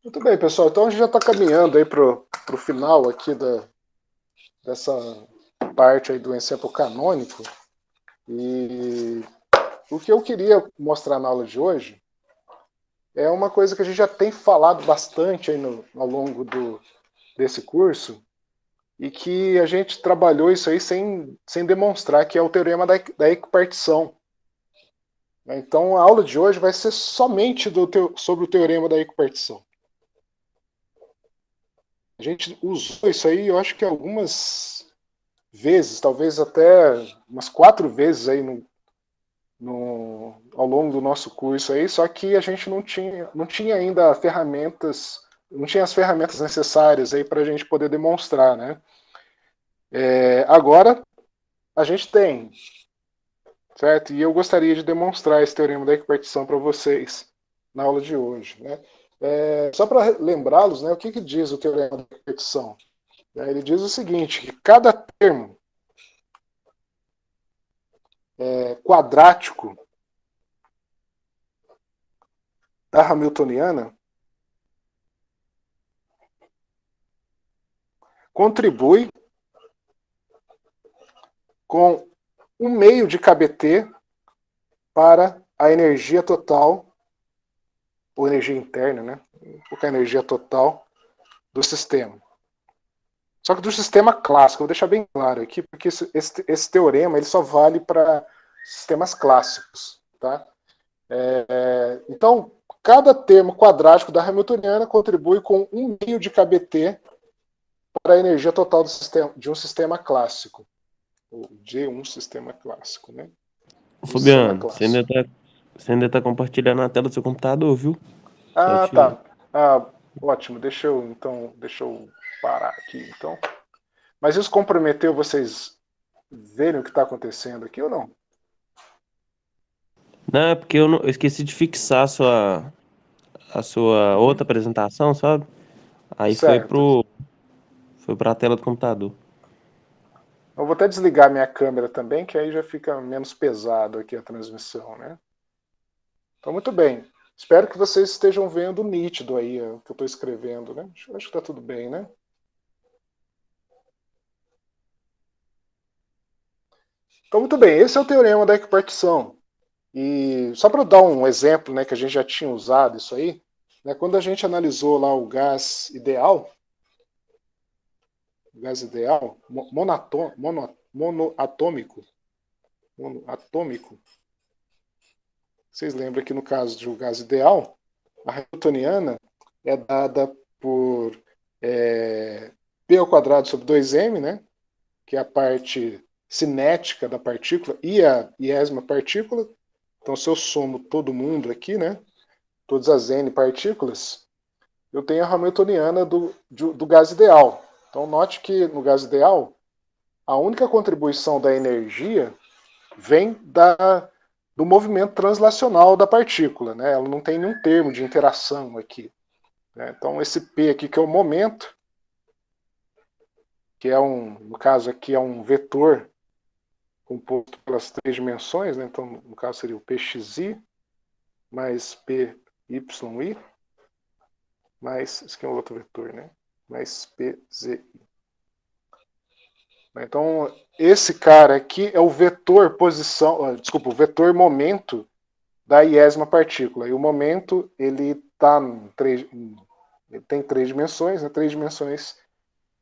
Muito bem, pessoal. Então a gente já está caminhando aí para o final aqui dessa parte aí do encéfalo canônico. E o que eu queria mostrar na aula de hoje é uma coisa que a gente já tem falado bastante aí ao longo desse curso e que a gente trabalhou isso aí sem demonstrar, que é o teorema da equipartição. Então a aula de hoje vai ser somente sobre o teorema da equipartição. A gente usou isso aí, eu acho que algumas vezes, talvez até umas 4 vezes aí ao longo do nosso curso aí, só que a gente não tinha ainda ferramentas, não tinha as ferramentas necessárias aí para a gente poder demonstrar, né? Agora a gente tem, certo? E eu gostaria de demonstrar esse teorema da equipartição para vocês na aula de hoje, né? Só para lembrá-los, né, o que diz o teorema da equipartição? Ele diz o seguinte, que cada termo quadrático da Hamiltoniana contribui com 1/2 de kBt para a energia total, ou energia interna, né? Porque a energia total do sistema. Só que do sistema clássico, vou deixar bem claro aqui, porque esse teorema ele só vale para sistemas clássicos. Tá? Então, cada termo quadrático da Hamiltoniana contribui com 1/2 de kBt para a energia total de um sistema clássico. Ou de um sistema clássico, né? Ô, Um sistema Fabiano, clássico. você ainda tá compartilhando a tela do seu computador, viu? Só Ah, te. tá. Ótimo. Deixa eu parar aqui, então. Mas isso comprometeu vocês verem o que está acontecendo aqui ou não? Não, é porque eu esqueci de fixar a sua Uhum. outra apresentação, sabe? Aí Certo. foi pra tela do computador. Eu vou até desligar minha câmera também, que aí já fica menos pesado aqui a transmissão, né? Então, muito bem. Espero que vocês estejam vendo nítido aí o que eu estou escrevendo, né? Acho que está tudo bem, né? Então, muito bem. Esse é o teorema da equipartição. E só para dar um exemplo, né, que a gente já tinha usado isso aí, né, quando a gente analisou lá o gás ideal monoatômico, vocês lembram que no caso do gás ideal, a Hamiltoniana é dada por P ao quadrado sobre 2m, né, que é a parte cinética da partícula, e a iésima partícula. Então, se eu somo todo mundo aqui, né, todas as n partículas, eu tenho a Hamiltoniana do gás ideal. Então, note que no gás ideal, a única contribuição da energia vem do movimento translacional da partícula. Né? Ela não tem nenhum termo de interação aqui. Né? Então, esse P aqui, que é o momento, que é no caso aqui, é um vetor composto pelas 3 dimensões. Né? Então, no caso, seria o PXI mais PYI, mais, esse aqui é um outro vetor, né? Mais PZI. Então, esse cara aqui é o vetor posição, desculpa, o vetor momento da iésima partícula. E o momento, ele tem 3 dimensões, né? 3 dimensões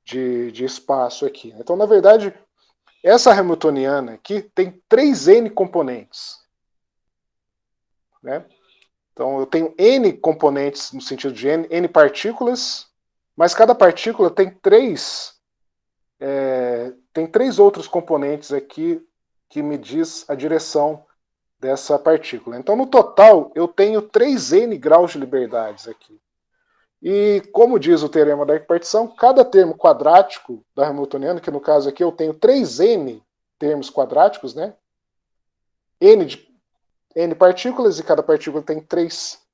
de espaço aqui. Então, na verdade, essa Hamiltoniana aqui tem 3n componentes. Né? Então, eu tenho n componentes no sentido de n partículas, mas cada partícula tem três outros componentes aqui que me diz a direção dessa partícula. Então, no total, eu tenho 3n graus de liberdades aqui. E, como diz o teorema da equipartição, cada termo quadrático da Hamiltoniana, que no caso aqui eu tenho 3n termos quadráticos, né? N partículas, e cada partícula tem 3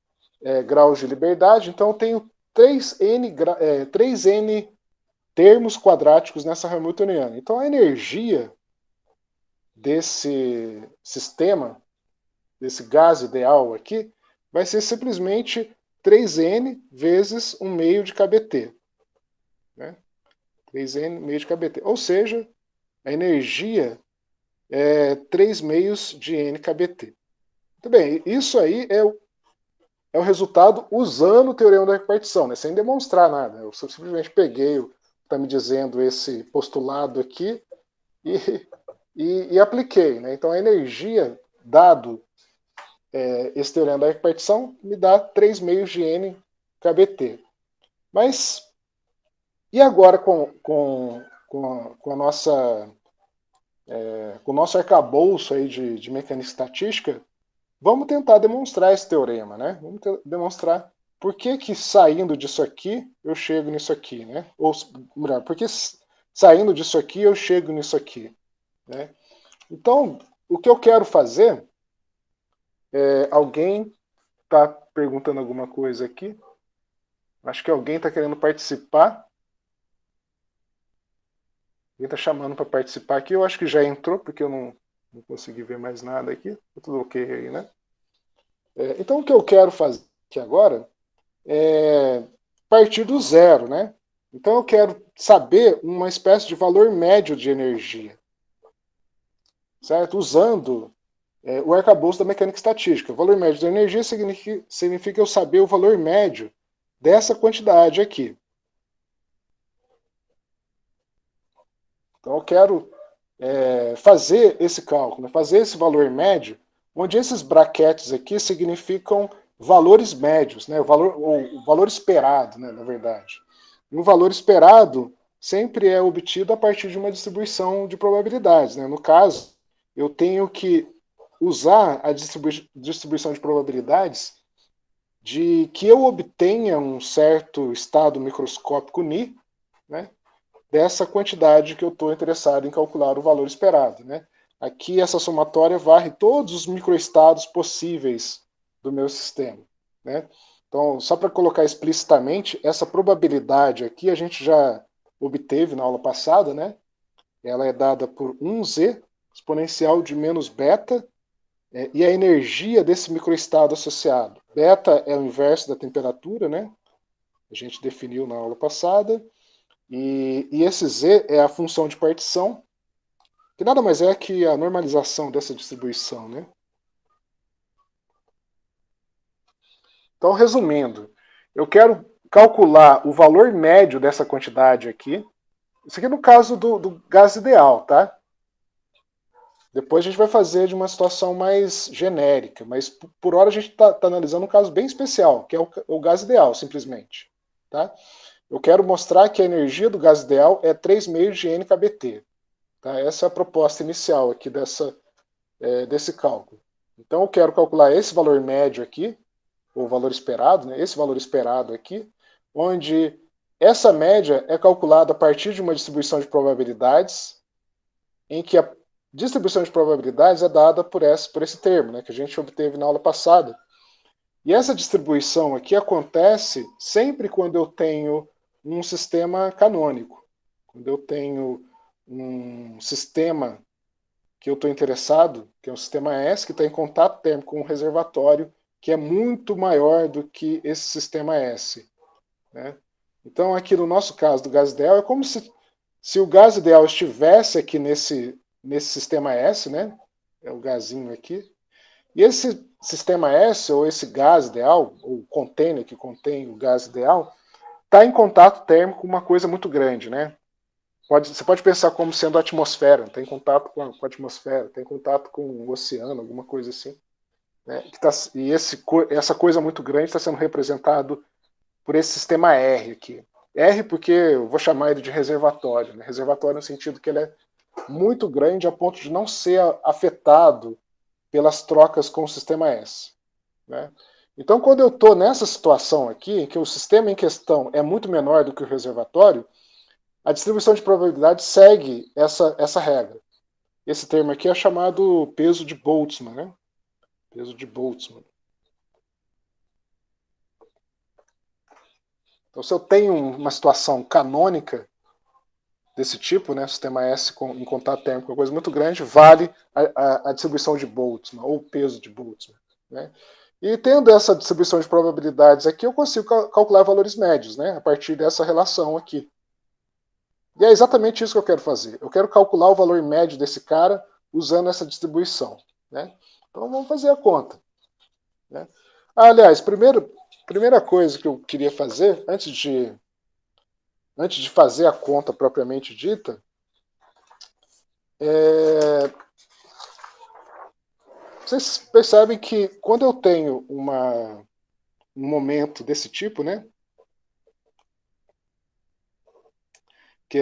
graus de liberdade, então eu tenho 3n termos quadráticos nessa Hamiltoniana. Então a energia desse sistema, desse gás ideal aqui, vai ser simplesmente 3N vezes 1 meio de kBt. Né? 3N meio de kBt. Ou seja, a energia é 3 meios de N kBt. Muito bem, isso aí é o resultado usando o teorema da repartição, né? Sem demonstrar nada. Eu simplesmente peguei o que está me dizendo esse postulado aqui e apliquei. Né? Então a energia, dado esse teorema da repartição, me dá 3 meios de N kBt. Mas e agora com a nossa, com o nosso arcabouço aí de mecânica estatística, vamos tentar demonstrar esse teorema, né? Vamos demonstrar por que saindo disso aqui eu chego nisso aqui, né? Ou melhor, por que saindo disso aqui eu chego nisso aqui, né? Então, o que eu quero fazer alguém está perguntando alguma coisa aqui? Acho que alguém está querendo participar. Alguém está chamando para participar aqui. Eu acho que já entrou, porque eu não consegui ver mais nada aqui. Tá tudo ok aí, né? Então, o que eu quero fazer aqui agora é partir do zero, né? Então, eu quero saber uma espécie de valor médio de energia, certo? Usando o arcabouço da mecânica estatística. O valor médio da energia significa eu saber o valor médio dessa quantidade aqui. Então, eu quero fazer esse cálculo, fazer esse valor médio, onde esses brackets aqui significam valores médios, né? o valor esperado, né, na verdade. E o valor esperado sempre é obtido a partir de uma distribuição de probabilidades. Né? No caso, eu tenho que usar a distribuição de probabilidades de que eu obtenha um certo estado microscópico Ni, né, dessa quantidade que eu estou interessado em calcular o valor esperado. Né? Aqui essa somatória varre todos os microestados possíveis do meu sistema. Né? Então, só para colocar explicitamente, essa probabilidade aqui a gente já obteve na aula passada, né? Ela é dada por 1z exponencial de menos beta e a energia desse microestado associado. Beta é o inverso da temperatura, né? A gente definiu na aula passada. E esse z é a função de partição, que nada mais é que a normalização dessa distribuição. Né? Então, resumindo, eu quero calcular o valor médio dessa quantidade aqui. Isso aqui é no caso do gás ideal, tá? Depois a gente vai fazer de uma situação mais genérica, mas por hora a gente está analisando um caso bem especial, que é o gás ideal, simplesmente. Tá? Eu quero mostrar que a energia do gás ideal é 3 meios de N kBt. Tá? Essa é a proposta inicial aqui desse cálculo. Então eu quero calcular esse valor médio aqui, ou valor esperado, né? Esse valor esperado aqui, onde essa média é calculada a partir de uma distribuição de probabilidades, em que a distribuição de probabilidades é dada por esse termo, né, que a gente obteve na aula passada. E essa distribuição aqui acontece sempre quando eu tenho um sistema canônico. Quando eu tenho um sistema que eu estou interessado, que é um sistema S, que está em contato térmico com um reservatório que é muito maior do que esse sistema S. Né? Então, aqui no nosso caso do gás ideal, é como se o gás ideal estivesse aqui nesse sistema S, né? É o gazinho aqui. E esse sistema S, ou esse gás ideal, ou o container que contém o gás ideal, está em contato térmico com uma coisa muito grande, né? Você pode pensar como sendo a atmosfera, está em contato com a atmosfera, está em contato com o oceano, alguma coisa assim. Né? E essa coisa muito grande está sendo representado por esse sistema R aqui. R porque eu vou chamar ele de reservatório. Né? Reservatório no sentido que ele é muito grande a ponto de não ser afetado pelas trocas com o sistema S. Né? Então, quando eu estou nessa situação aqui, em que o sistema em questão é muito menor do que o reservatório, a distribuição de probabilidade segue essa regra. Esse termo aqui é chamado peso de Boltzmann. Né? Peso de Boltzmann. Então, se eu tenho uma situação canônica desse tipo, né, sistema S em contato térmico com uma coisa muito grande, vale a distribuição de Boltzmann, ou peso de Boltzmann. Né? E tendo essa distribuição de probabilidades aqui, eu consigo calcular valores médios, né, a partir dessa relação aqui. E é exatamente isso que eu quero fazer. Eu quero calcular o valor médio desse cara usando essa distribuição. Né? Então vamos fazer a conta. Né? Aliás, primeira coisa que eu queria fazer, antes de fazer a conta propriamente dita, vocês percebem que quando eu tenho um momento desse tipo, né, que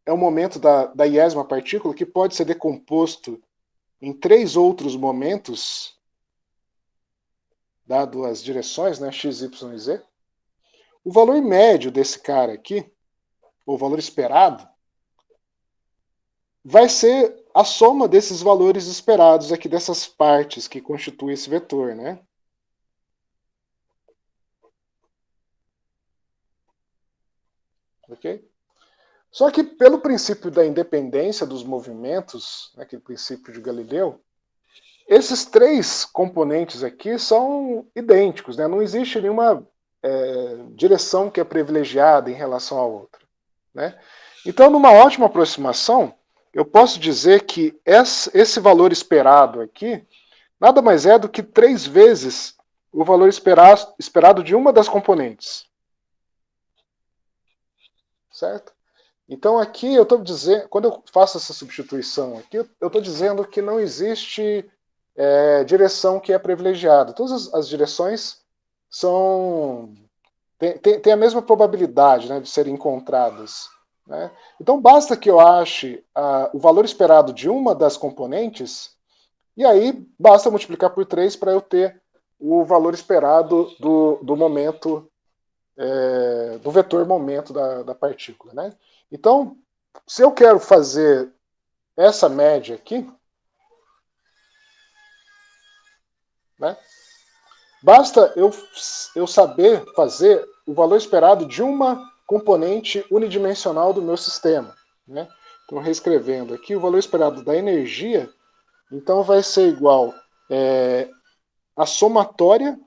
é o momento da iésima partícula, que pode ser decomposto em 3 outros momentos, dado as direções, né, x, y e z, o valor médio desse cara aqui, o valor esperado, vai ser a soma desses valores esperados aqui, dessas partes que constituem esse vetor, né? Ok? Só que pelo princípio da independência dos movimentos, né, aquele princípio de Galileu, esses 3 componentes aqui são idênticos, né? Não existe nenhuma direção que é privilegiada em relação à outra. Né? Então, numa ótima aproximação, eu posso dizer que esse valor esperado aqui nada mais é do que 3 vezes o valor esperado de uma das componentes. Certo? Então aqui eu estou dizendo, quando eu faço essa substituição aqui, eu estou dizendo que não existe direção que é privilegiada. Todas as direções são tem a mesma probabilidade, né, de serem encontradas. Né? Então basta que eu ache o valor esperado de uma das componentes, e aí basta multiplicar por 3 para eu ter o valor esperado do momento, do vetor momento da partícula. Né? Então, se eu quero fazer essa média aqui, né, basta eu saber fazer o valor esperado de uma componente unidimensional do meu sistema. Né? Então, reescrevendo aqui, o valor esperado da energia, então vai ser igual a somatória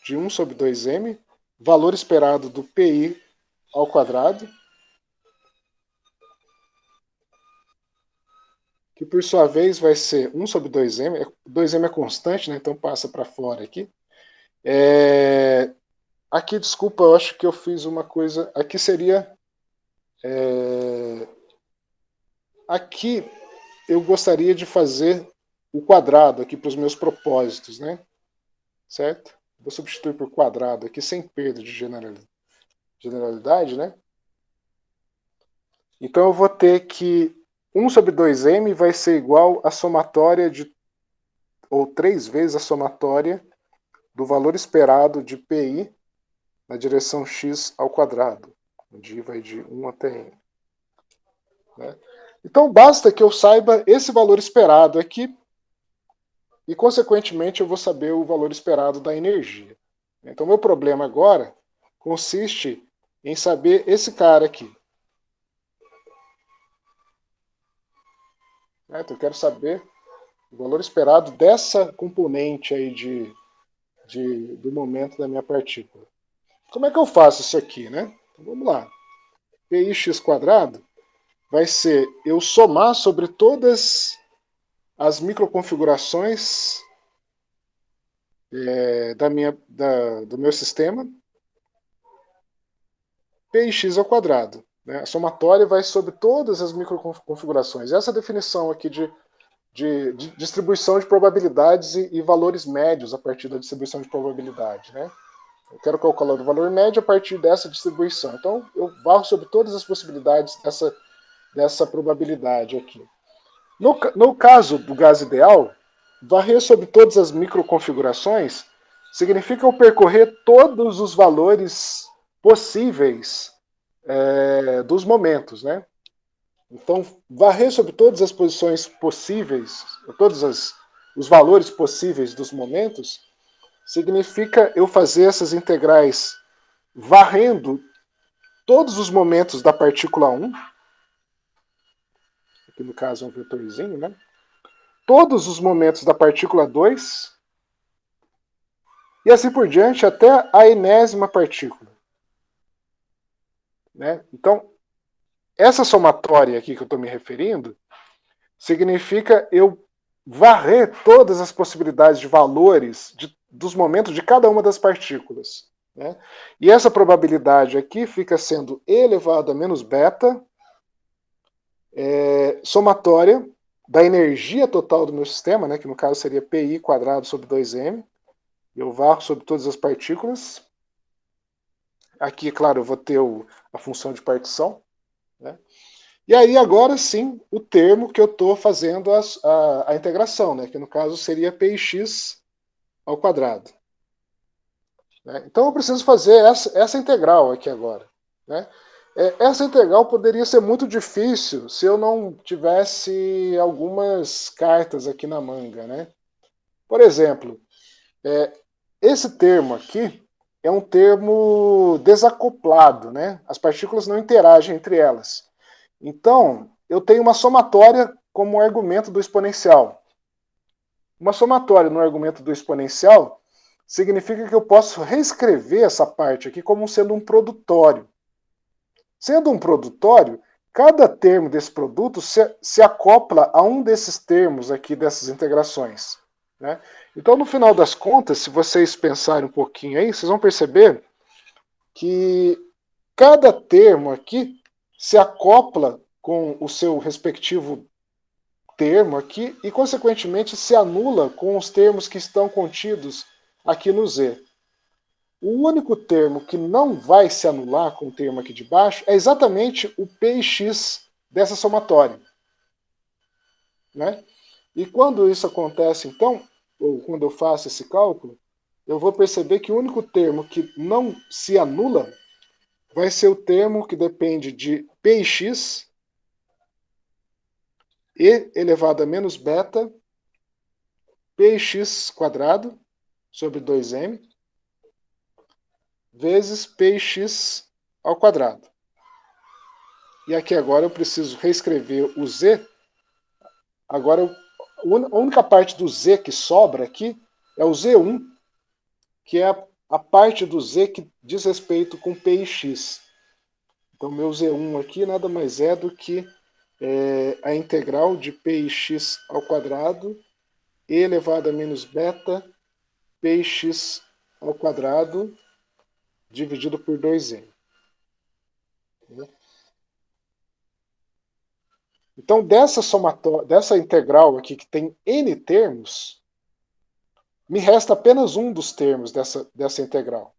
de 1 sobre 2m, valor esperado do PI ao quadrado, que por sua vez vai ser 1 sobre 2m, 2m é constante, né? Então passa para fora aqui. Aqui, desculpa, eu acho que eu fiz uma coisa. Aqui seria. Aqui eu gostaria de fazer o quadrado aqui para os meus propósitos, né? Certo? Vou substituir por quadrado aqui sem perda de generalidade, né? Então eu vou ter que 1 sobre 2m vai ser igual a somatória ou 3 vezes a somatória do valor esperado de PI na direção x ao quadrado, onde i vai de 1 até n. Né? Então basta que eu saiba esse valor esperado aqui e, consequentemente, eu vou saber o valor esperado da energia. Então meu problema agora consiste em saber esse cara aqui. Então eu quero saber o valor esperado dessa componente aí do momento da minha partícula. Como é que eu faço isso aqui, né? Então vamos lá. Pix quadrado vai ser eu somar sobre todas as microconfigurações do meu sistema, Px ao quadrado. Né? A somatória vai sobre todas as microconfigurações. Essa é a definição aqui de distribuição de probabilidades e valores médios a partir da distribuição de probabilidade. Né? Eu quero calcular o valor médio a partir dessa distribuição. Então, eu varro sobre todas as possibilidades dessa probabilidade aqui. No caso do gás ideal, varrer sobre todas as microconfigurações significa eu percorrer todos os valores possíveis dos momentos. Né? Então, varrer sobre todas as posições possíveis, os valores possíveis dos momentos, significa eu fazer essas integrais varrendo todos os momentos da partícula 1, aqui no caso é um vetorzinho, né? todos os momentos da partícula 2, e assim por diante até a enésima partícula. Né? Então, essa somatória aqui que eu estou me referindo significa eu varrer todas as possibilidades de valores dos momentos de cada uma das partículas. Né? E essa probabilidade aqui fica sendo e elevado a menos beta, somatória da energia total do meu sistema, né, que no caso seria pi quadrado sobre 2m. Eu varro sobre todas as partículas. Aqui, claro, eu vou ter a função de partição. Né? E aí, agora sim, o termo que eu estou fazendo a integração, né? Que no caso seria px ao quadrado. Né? Então eu preciso fazer essa integral aqui agora. Né? Essa integral poderia ser muito difícil se eu não tivesse algumas cartas aqui na manga. Né? Por exemplo, esse termo aqui é um termo desacoplado. Né? As partículas não interagem entre elas. Então, eu tenho uma somatória como argumento do exponencial. Uma somatória no argumento do exponencial significa que eu posso reescrever essa parte aqui como sendo um produtório. Sendo um produtório, cada termo desse produto se acopla a um desses termos aqui dessas integrações. Né? Então, no final das contas, se vocês pensarem um pouquinho aí, vocês vão perceber que cada termo aqui se acopla com o seu respectivo termo aqui e, consequentemente, se anula com os termos que estão contidos aqui no Z. O único termo que não vai se anular com o termo aqui de baixo é exatamente o px dessa somatória. Né? E quando isso acontece, então, ou quando eu faço esse cálculo, eu vou perceber que o único termo que não se anula vai ser o termo que depende de px e elevado a menos beta px quadrado sobre 2m vezes px ao quadrado. E aqui agora eu preciso reescrever o z. Agora, a única parte do z que sobra aqui é o z1, que é a parte do z que diz respeito com px. Então, meu z1 aqui nada mais é do que a integral de px ao quadrado e elevado a menos beta px ao quadrado dividido por 2m. Então, dessa integral aqui, que tem n termos, me resta apenas um dos termos dessa integral.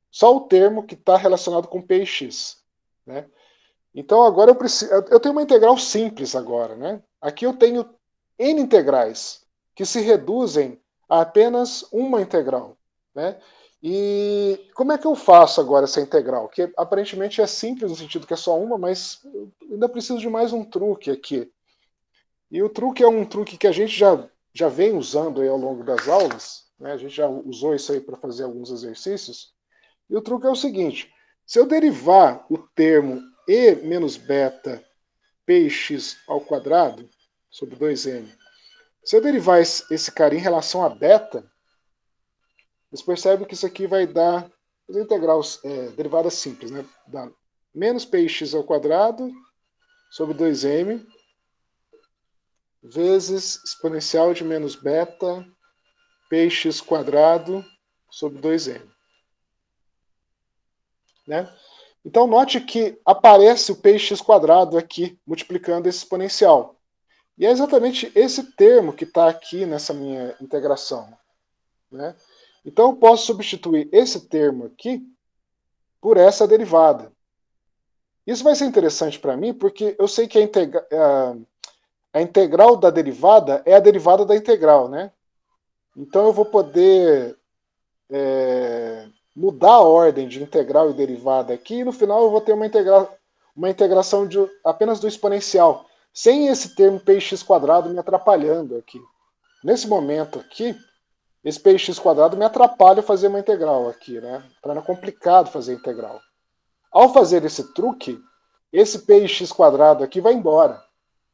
Só o termo que está relacionado com px. Né? Então, agora eu tenho uma integral simples agora. Né? Aqui eu tenho n integrais, que se reduzem a apenas uma integral. Né? E como é que eu faço agora essa integral? Que aparentemente é simples no sentido que é só uma, mas eu ainda preciso de mais um truque aqui. E o truque é um truque que a gente já vem usando aí ao longo das aulas. Né? A gente já usou isso aí para fazer alguns exercícios. E o truque é o seguinte: se eu derivar o termo e menos beta px ao quadrado sobre 2m, se eu derivar esse cara em relação a beta, vocês percebem que isso aqui vai dar as integrais derivadas simples, né? Dá menos px ao quadrado sobre 2m vezes exponencial de menos beta px quadrado sobre 2m. Né? Então note que aparece o px quadrado aqui, multiplicando esse exponencial. E é exatamente esse termo que está aqui nessa minha integração. Né? Então eu posso substituir esse termo aqui por essa derivada. Isso vai ser interessante para mim, porque eu sei que a integral da derivada é a derivada da integral. Né? Então eu vou poder mudar a ordem de integral e derivada aqui, e no final eu vou ter uma integração apenas do exponencial, sem esse termo px quadrado me atrapalhando aqui. Nesse momento aqui, esse px quadrado me atrapalha fazer uma integral aqui, né? Torna complicado fazer integral. Ao fazer esse truque, esse px quadrado aqui vai embora.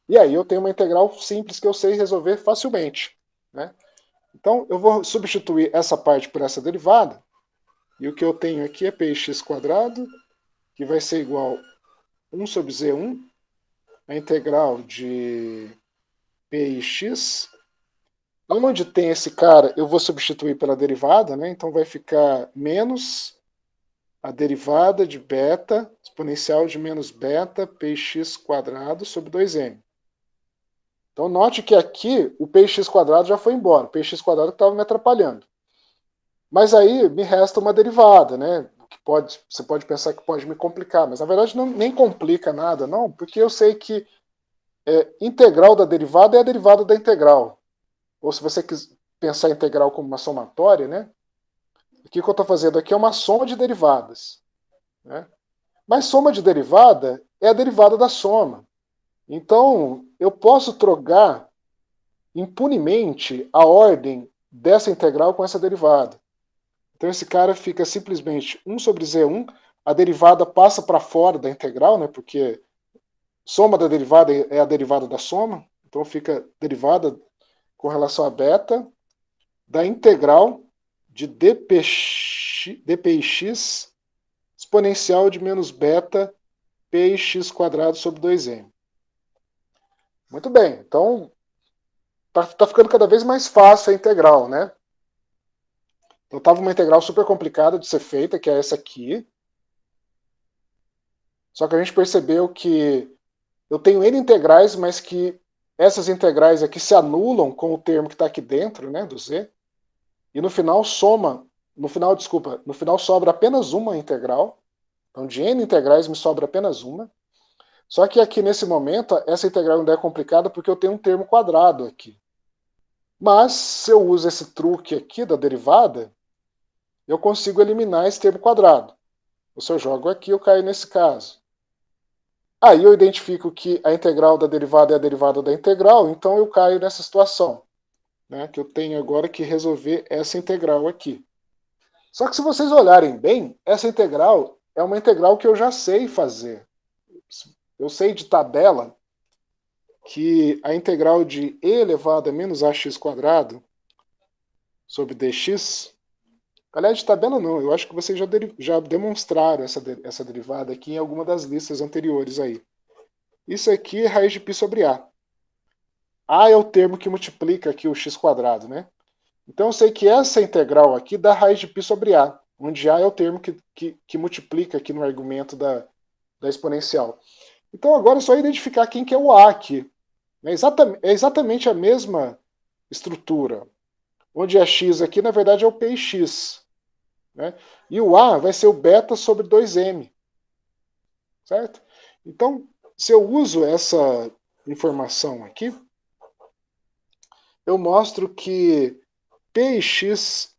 E aí eu tenho uma integral simples que eu sei resolver facilmente, né? Então eu vou substituir essa parte por essa derivada, e o que eu tenho aqui é πx², que vai ser igual a 1 sobre z1, a integral de πx. Onde tem esse cara, eu vou substituir pela derivada, né? Então vai ficar menos a derivada de beta, exponencial de menos beta πx² sobre 2m. Então note que aqui o πx² já foi embora, o πx² que estava me atrapalhando. Mas aí me resta uma derivada, né? Você pode pensar que pode me complicar, mas na verdade não, nem complica nada, não, porque eu sei que integral da derivada é a derivada da integral. Ou se você quiser pensar a integral como uma somatória, né? O que eu estou fazendo aqui é uma soma de derivadas, né? Mas soma de derivada é a derivada da soma. Então, eu posso trocar impunemente a ordem dessa integral com essa derivada. Então, esse cara fica simplesmente 1 sobre z1, a derivada passa para fora da integral, né? Porque soma da derivada é a derivada da soma, então fica derivada com relação a beta da integral de dpx exponencial de menos beta πx² sobre 2m. Muito bem, então tá ficando cada vez mais fácil a integral, né? Então estava uma integral super complicada de ser feita, que é essa aqui. Só que a gente percebeu que eu tenho N integrais, mas que essas integrais aqui se anulam com o termo que está aqui dentro, né, do z. E no final no final sobra apenas uma integral. Então de N integrais me sobra apenas uma. Só que aqui nesse momento, essa integral ainda é complicada porque eu tenho um termo quadrado aqui. Mas se eu uso esse truque aqui da derivada, eu consigo eliminar esse termo quadrado. Se eu jogo aqui, eu caio nesse caso. Aí eu identifico que a integral da derivada é a derivada da integral, então eu caio nessa situação, né, que eu tenho agora que resolver essa integral aqui. Só que se vocês olharem bem, essa integral é uma integral que eu já sei fazer. Eu sei de tabela que a integral de e elevado a menos ax² sobre dx, aliás, de tabela não, eu acho que vocês já demonstraram essa derivada aqui em alguma das listas anteriores aí. Isso aqui é raiz de π sobre a. A é o termo que multiplica aqui o x², né? Então eu sei que essa integral aqui dá raiz de π sobre a, onde a é o termo que multiplica aqui no argumento da exponencial. Então agora é só identificar quem que é o a aqui. É exatamente a mesma estrutura, onde a x aqui na verdade é o px, né? E o a vai ser o beta sobre 2m, certo? Então, se eu uso essa informação aqui, eu mostro que πx²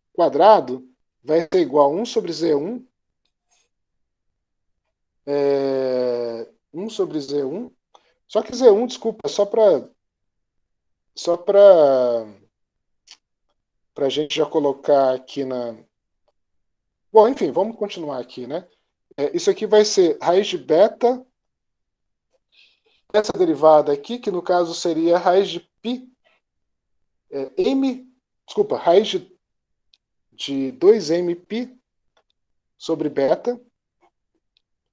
vai ser igual a 1 sobre z1, 1 sobre z1, só que z1, desculpa, só para a gente já colocar aqui na... Bom, enfim, vamos continuar aqui, né? Isso aqui vai ser raiz de beta, essa derivada aqui, que no caso seria raiz de π, raiz de 2mπ sobre beta,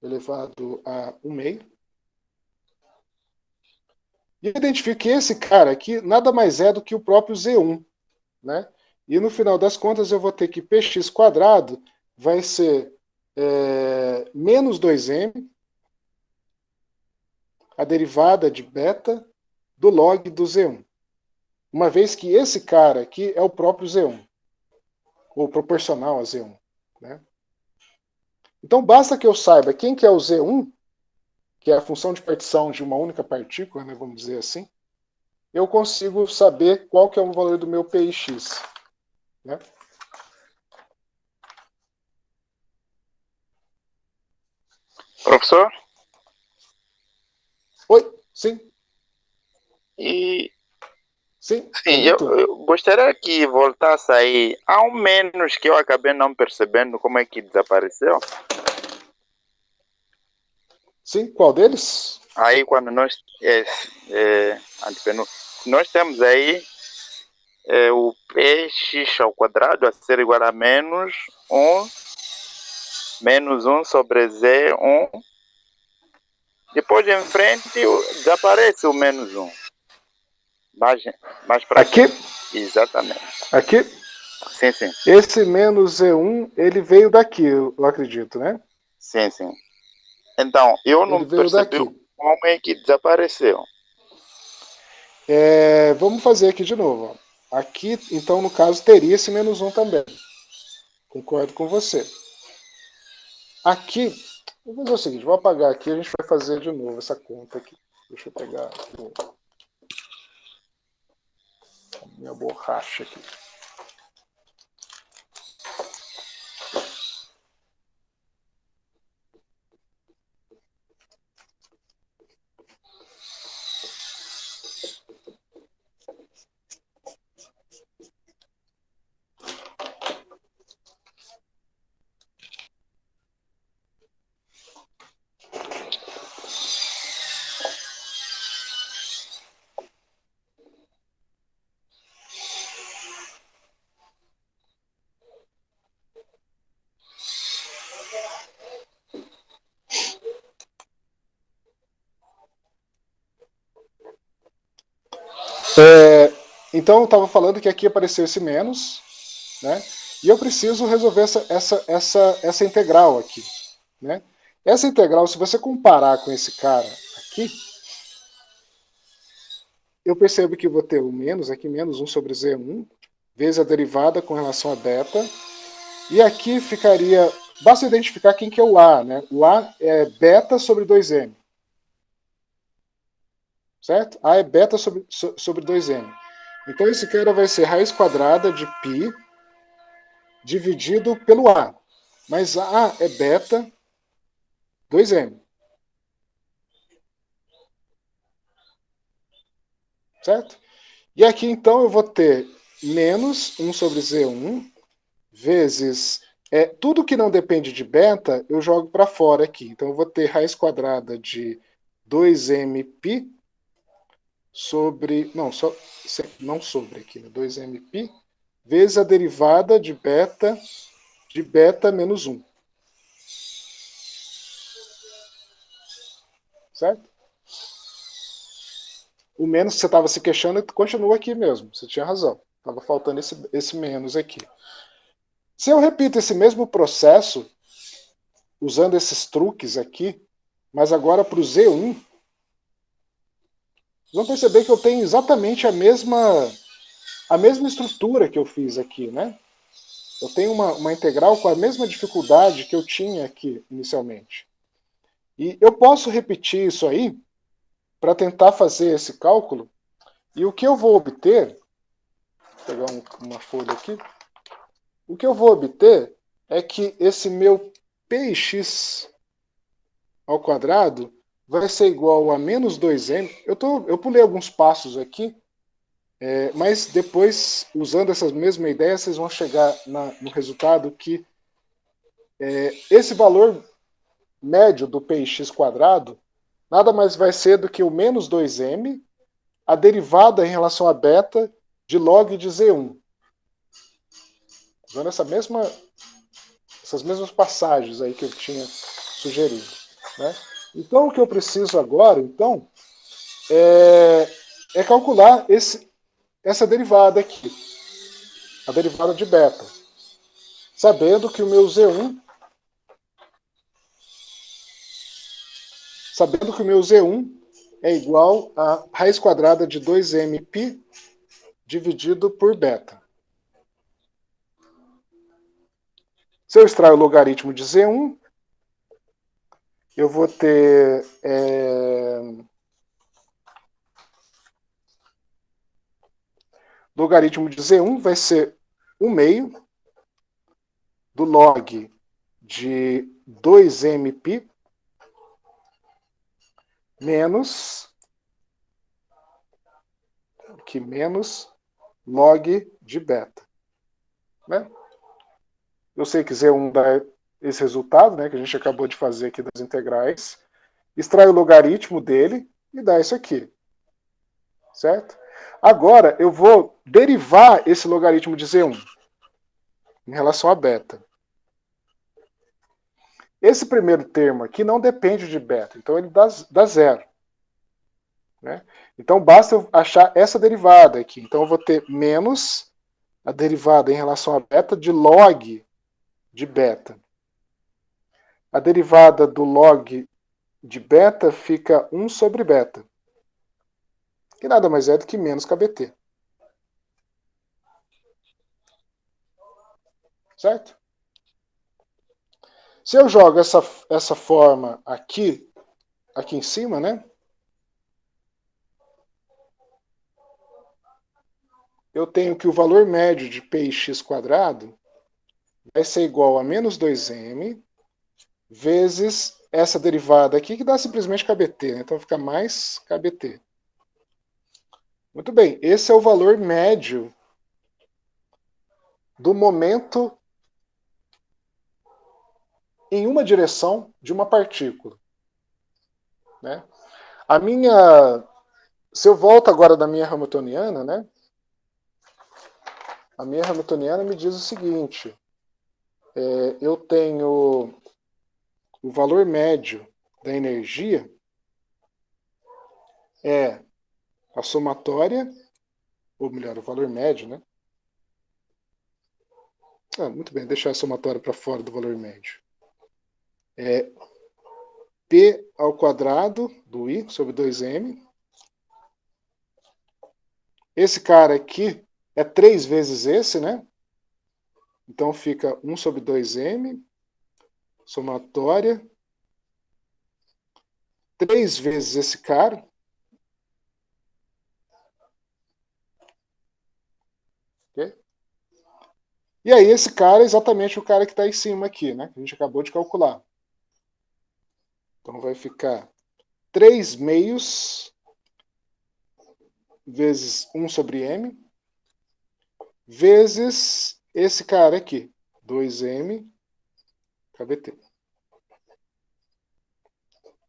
elevado a 1 meio. E eu identifico que esse cara aqui nada mais é do que o próprio z1, né? E no final das contas eu vou ter que px² vai ser menos 2m, a derivada de beta do log do z1. Uma vez que esse cara aqui é o próprio z1, ou proporcional a z1, né? Então basta que eu saiba quem que é o z1, que é a função de partição de uma única partícula, né, vamos dizer assim, eu consigo saber qual que é o valor do meu px, né? Professor? Oi, sim, E sim, sim, eu gostaria que voltasse aí ao menos que eu acabei não percebendo como é que desapareceu. Sim, qual deles? Aí quando nós temos aí o px ao quadrado a ser igual a menos 1 sobre z1. Depois em frente desaparece o menos 1. Mais para Aqui? Exatamente. Aqui? Sim, sim. Esse menos Z1, ele veio daqui, eu acredito, né? Sim, sim. Então, eu não Ele veio percebi daqui. como é que desapareceu. Vamos fazer aqui de novo. Ó. Aqui, então, no caso, teria esse menos 1 também. Concordo com você. Aqui, vou fazer o seguinte, vou apagar aqui e a gente vai fazer de novo essa conta aqui. Deixa eu pegar a minha borracha aqui. Então eu estava falando que aqui apareceu esse menos, né? E eu preciso resolver essa integral aqui, né? Essa integral, se você comparar com esse cara aqui, eu percebo que eu vou ter o menos, aqui menos 1 sobre z1, vezes a derivada com relação a beta, e aqui ficaria, basta identificar quem que é o A, né? O A é beta sobre 2m, certo? A é beta sobre 2m. Então esse cara vai ser raiz quadrada de π dividido pelo A. Mas A é beta 2m. Certo? E aqui então eu vou ter menos 1 sobre z1 vezes... tudo que não depende de beta eu jogo para fora aqui. Então eu vou ter raiz quadrada de 2mπ sobre... Não sobre aqui, né? 2mπ vezes a derivada de beta menos 1. Certo? O menos que você estava se queixando continua aqui mesmo. Você tinha razão. Estava faltando esse menos aqui. Se eu repito esse mesmo processo, usando esses truques aqui, mas agora para o Z1, vocês vão perceber que eu tenho exatamente a mesma estrutura que eu fiz aqui, né? Eu tenho uma integral com a mesma dificuldade que eu tinha aqui inicialmente. E eu posso repetir isso aí para tentar fazer esse cálculo. E o que eu vou obter, vou pegar uma folha aqui, o que eu vou obter é que esse meu px ao quadrado vai ser igual a menos 2m. Eu pulei alguns passos aqui, mas depois, usando essa mesma ideia, vocês vão chegar no resultado que esse valor médio do px quadrado nada mais vai ser do que o menos 2m, a derivada em relação a beta de log de z1. Usando essas mesmas passagens aí que eu tinha sugerido. Né? Então, o que eu preciso agora, então, é calcular essa derivada aqui, a derivada de beta, sabendo que o meu Z1, é igual a raiz quadrada de 2mπ dividido por beta. Se eu extrair o logaritmo de Z1, eu vou ter logaritmo de Z1 vai ser 1/2 do log de 2mπ menos log de beta. Né? Eu sei que Z1 dá esse resultado, né, que a gente acabou de fazer aqui das integrais. extrai o logaritmo dele e dá isso aqui. Certo? Agora, eu vou derivar esse logaritmo de Z1 em relação a beta. Esse primeiro termo aqui não depende de beta, então ele dá zero. Né? Então basta eu achar essa derivada aqui. Então eu vou ter menos a derivada em relação a beta de log de beta. A derivada do log de beta fica 1 sobre beta, que nada mais é do que menos kbt. Certo? Se eu jogo essa forma aqui em cima, né? Eu tenho que o valor médio de px quadrado vai ser igual a menos 2m vezes essa derivada aqui, que dá simplesmente kbt, né? Então fica mais kbt. Muito bem, esse é o valor médio do momento em uma direção de uma partícula. Né? Se eu volto agora da minha Hamiltoniana, né? A minha Hamiltoniana me diz o seguinte: eu tenho o valor médio da energia é a somatória, ou melhor, o valor médio, né? Muito bem, deixar a somatória para fora do valor médio. É P ao quadrado do I sobre 2M. Esse cara aqui é 3 vezes esse, né? Então fica 1 sobre 2M, somatória, 3 vezes esse cara. Okay? E aí esse cara é exatamente o cara que está em cima aqui, né? Que a gente acabou de calcular. Então vai ficar 3 meios vezes 1 sobre M, vezes esse cara aqui, 2M kbt.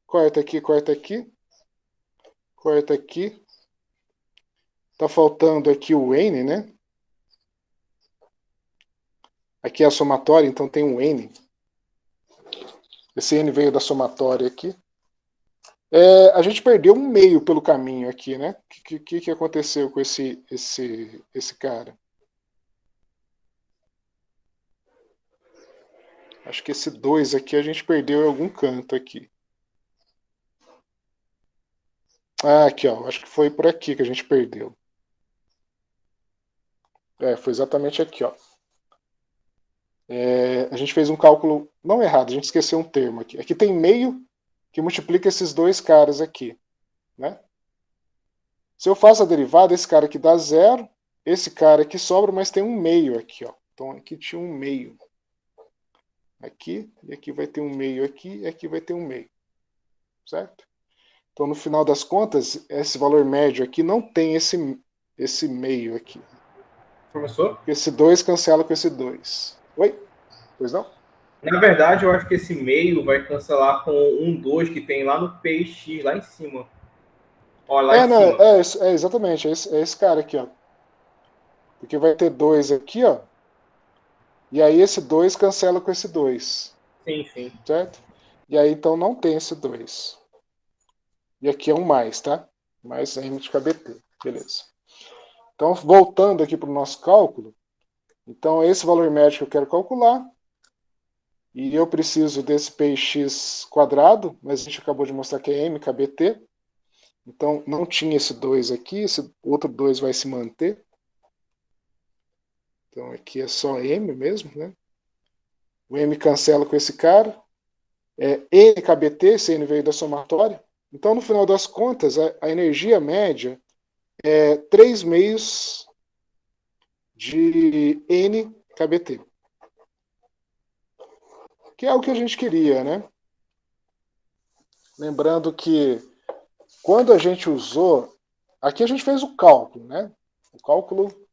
Corta aqui, corta aqui, corta aqui. Tá faltando aqui o N, né? Aqui é a somatória, então tem um N. Esse N veio da somatória aqui. A gente perdeu um meio pelo caminho aqui, né? O que aconteceu com esse cara? Acho que esse 2 aqui a gente perdeu em algum canto aqui. Aqui, ó. Acho que foi por aqui que a gente perdeu. Foi exatamente aqui, ó. A gente fez um cálculo não errado, a gente esqueceu um termo aqui. Aqui tem meio que multiplica esses dois caras aqui, né? Se eu faço a derivada, esse cara aqui dá zero, esse cara aqui sobra, mas tem um meio aqui, ó. Então aqui tinha um meio. Aqui, e aqui vai ter um meio aqui, e aqui vai ter um meio. Certo? Então, no final das contas, esse valor médio aqui não tem esse meio aqui. Professor? Esse 2 cancela com esse 2. Oi? Pois não? Na verdade, eu acho que esse meio vai cancelar com um 2 que tem lá no PX, lá em cima. Ó, lá em cima. Exatamente, é esse cara aqui, ó. Porque vai ter 2 aqui, ó. E aí esse 2 cancela com esse 2. Sim, sim. Certo? E aí então não tem esse 2. E aqui é um mais, tá? Mais M de kbt. Beleza. Então, voltando aqui para o nosso cálculo. Então, esse valor médio que eu quero calcular. E eu preciso desse px quadrado, mas a gente acabou de mostrar que é M kbt. Então, não tinha esse 2 aqui, esse outro 2 vai se manter. Então, aqui é só M mesmo, né? O M cancela com esse cara. N kbt, esse N veio da somatória. Então, no final das contas, a energia média é 3 meios de N kbt. Que é o que a gente queria, né? Lembrando que quando a gente usou... Aqui a gente fez o cálculo, né? O cálculo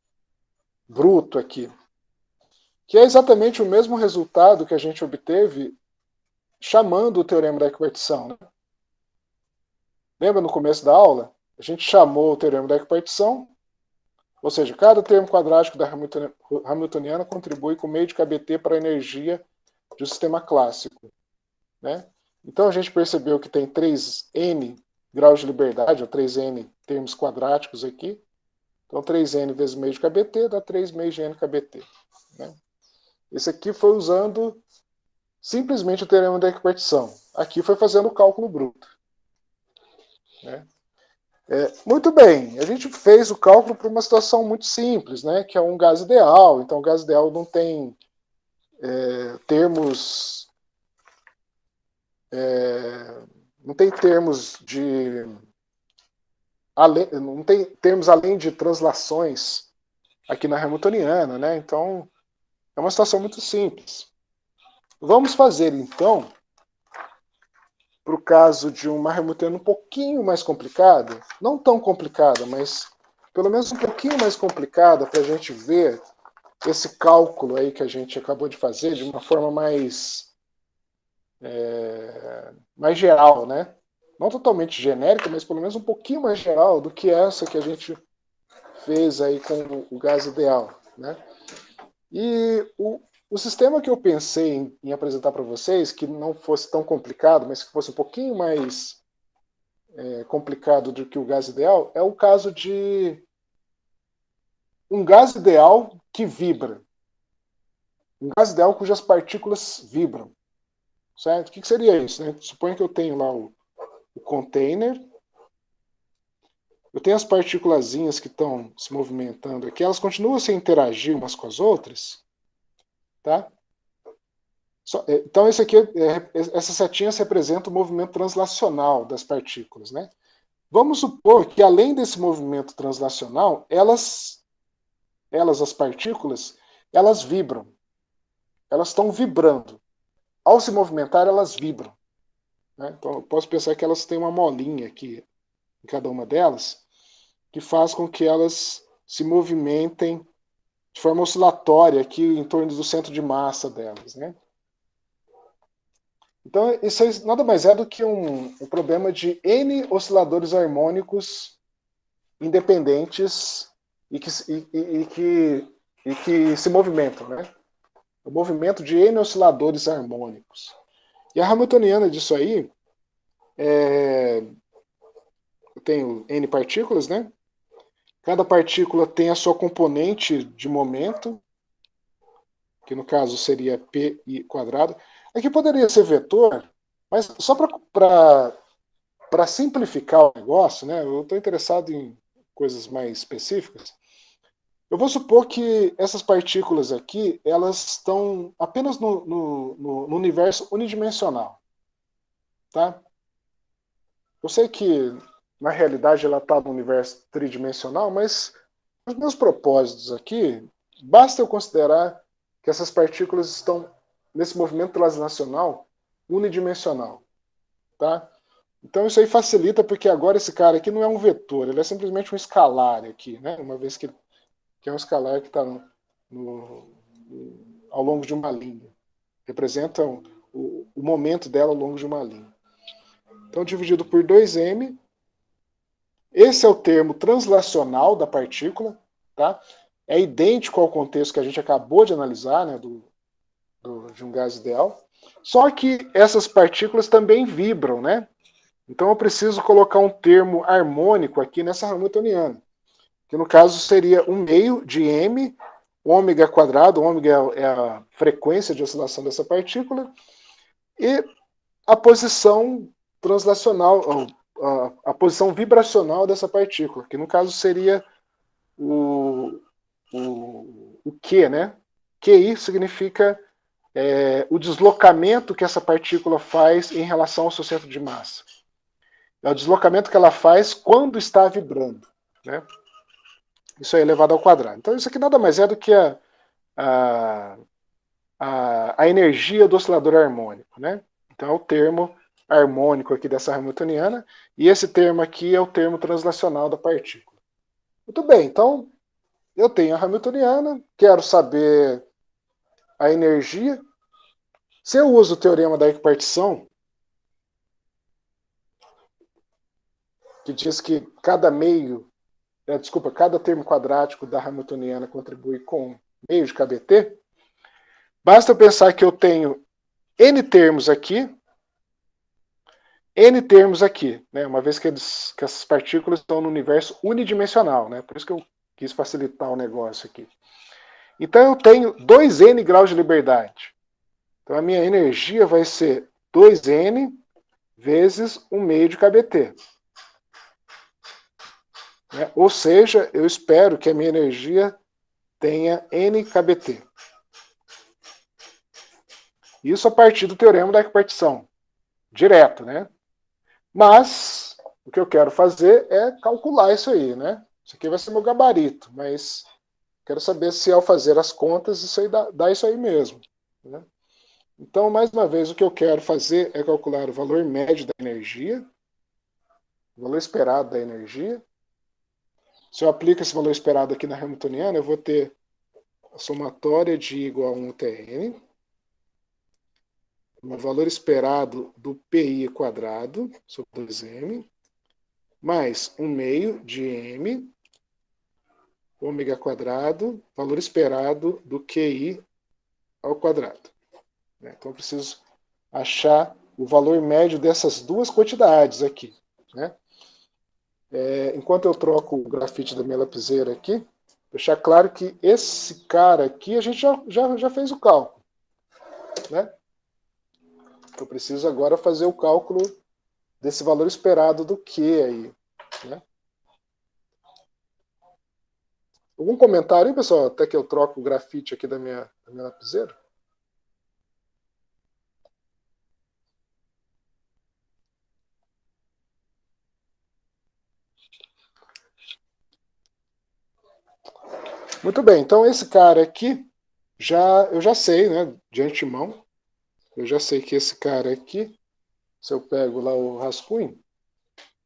bruto aqui. Que é exatamente o mesmo resultado que a gente obteve chamando o teorema da equipartição. Né? Lembra no começo da aula? A gente chamou o teorema da equipartição, ou seja, cada termo quadrático da Hamiltoniana contribui com meio de kBt para a energia de um sistema clássico. Né? Então a gente percebeu que tem 3n graus de liberdade, ou 3n termos quadráticos aqui. Então 3n vezes meio de kBt dá 3 meios de n kBt. Né? Esse aqui foi usando simplesmente o teorema da equipartição. Aqui foi fazendo o cálculo bruto. Né? Muito bem, a gente fez o cálculo para uma situação muito simples, né, que é um gás ideal. Então, o gás ideal não tem termos... não tem termos de... não tem termos além de translações aqui na Hamiltoniana, né? Então, é uma situação muito simples. Vamos fazer, então, para o caso de uma Hamiltoniana um pouquinho mais complicada, não tão complicada, mas pelo menos um pouquinho mais complicada, para a gente ver esse cálculo aí que a gente acabou de fazer de uma forma mais geral, né? Não totalmente genérica, mas pelo menos um pouquinho mais geral do que essa que a gente fez aí com o gás ideal, né? E o sistema que eu pensei em apresentar para vocês, que não fosse tão complicado, mas que fosse um pouquinho mais complicado do que o gás ideal, é o caso de um gás ideal que vibra. Um gás ideal cujas partículas vibram. Certo? O que seria isso? Né? Suponha que eu tenho lá o container, eu tenho as partículazinhas que estão se movimentando aqui, elas continuam sem interagir umas com as outras, tá? Então, esse aqui, essa setinha representa o movimento translacional das partículas, né? Vamos supor que, além desse movimento translacional, elas, as partículas, elas vibram. Elas estão vibrando. Ao se movimentar, elas vibram. Né? Então, eu posso pensar que elas têm uma molinha aqui, em cada uma delas, que faz com que elas se movimentem de forma oscilatória aqui em torno do centro de massa delas, né? Então, isso aí nada mais é do que um problema de N osciladores harmônicos independentes e que se movimentam, né? O movimento de N osciladores harmônicos. E a Hamiltoniana disso aí, eu tenho N partículas, né? Cada partícula tem a sua componente de momento, que no caso seria Pi quadrado. Aqui poderia ser vetor, mas só para simplificar o negócio, né? Eu estou interessado em coisas mais específicas. Eu vou supor que essas partículas aqui, elas estão apenas no universo unidimensional. Tá? Eu sei que, na realidade, ela está no universo tridimensional, mas os meus propósitos aqui, basta eu considerar que essas partículas estão nesse movimento translacional unidimensional. Tá? Então isso aí facilita, porque agora esse cara aqui não é um vetor, ele é simplesmente um escalar aqui, né? Uma vez que é um escalar que está ao longo de uma linha. Representa o momento dela ao longo de uma linha. Então, dividido por 2m, esse é o termo translacional da partícula, tá? É idêntico ao contexto que a gente acabou de analisar, né, de um gás ideal. Só que essas partículas também vibram, né? Então eu preciso colocar um termo harmônico aqui nessa Hamiltoniana, que no caso seria 1 meio de m, ômega quadrado, ômega é a frequência de oscilação dessa partícula, e a posição translacional, a posição vibracional dessa partícula, que no caso seria o Q, né? QI significa o deslocamento que essa partícula faz em relação ao seu centro de massa. É o deslocamento que ela faz quando está vibrando, né? Isso é elevado ao quadrado. Então isso aqui nada mais é do que a energia do oscilador harmônico, né? Então é o termo harmônico aqui dessa Hamiltoniana, e esse termo aqui é o termo translacional da partícula. Muito bem, então eu tenho a Hamiltoniana, quero saber a energia. Se eu uso o teorema da equipartição, que diz que cada termo quadrático da Hamiltoniana contribui com meio de KBT, basta eu pensar que eu tenho N termos aqui, né, uma vez que essas partículas estão no universo unidimensional, né, por isso que eu quis facilitar o negócio aqui. Então eu tenho 2N graus de liberdade. Então a minha energia vai ser 2N vezes 1 meio de KBT. Né? Ou seja, eu espero que a minha energia tenha N KBT. Isso a partir do teorema da equipartição. Direto, né? Mas o que eu quero fazer é calcular isso aí, né? Isso aqui vai ser meu gabarito, mas quero saber se ao fazer as contas isso aí dá isso aí mesmo. Né? Então, mais uma vez, o que eu quero fazer é calcular o valor médio da energia, o valor esperado da energia. Se eu aplico esse valor esperado aqui na Hamiltoniana, eu vou ter a somatória de I igual a 1 até N, o valor esperado do PI quadrado sobre 2M, mais 1 meio de M, ômega quadrado, valor esperado do QI ao quadrado. Então eu preciso achar o valor médio dessas duas quantidades aqui. Né? Enquanto eu troco o grafite da minha lapiseira aqui, deixar claro que esse cara aqui a gente já fez o cálculo. Né? Eu preciso agora fazer o cálculo desse valor esperado do Q aí. Né? Algum comentário aí, pessoal? Até que eu troco o grafite aqui da minha lapiseira? Muito bem, então esse cara aqui, eu já sei, né, de antemão, eu já sei que esse cara aqui, se eu pego lá o rascunho,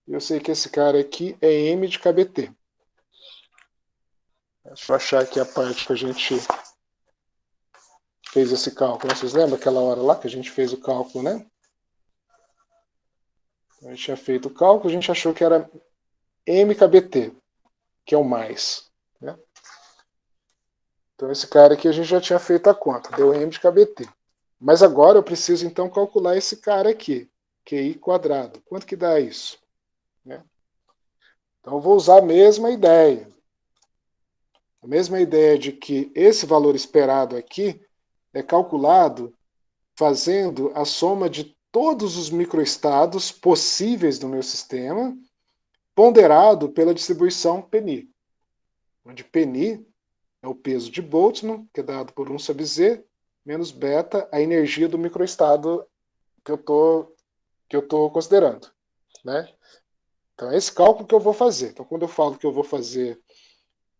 eu sei que esse cara aqui é M de KBT. Deixa eu achar aqui a parte que a gente fez esse cálculo. Vocês lembram aquela hora lá que a gente fez o cálculo, né? A gente tinha feito o cálculo, a gente achou que era MKBT, que é o mais. Né? Então esse cara aqui a gente já tinha feito a conta, deu M de KBT. Mas agora eu preciso então calcular esse cara aqui, QI quadrado. Quanto que dá isso? Né? Então eu vou usar a mesma ideia. A mesma ideia de que esse valor esperado aqui é calculado fazendo a soma de todos os microestados possíveis do meu sistema, ponderado pela distribuição Pni, onde Pni é o peso de Boltzmann, que é dado por 1 sobre Z, menos beta, a energia do microestado que eu tô considerando. Né? Então é esse cálculo que eu vou fazer. Então quando eu falo que eu vou fazer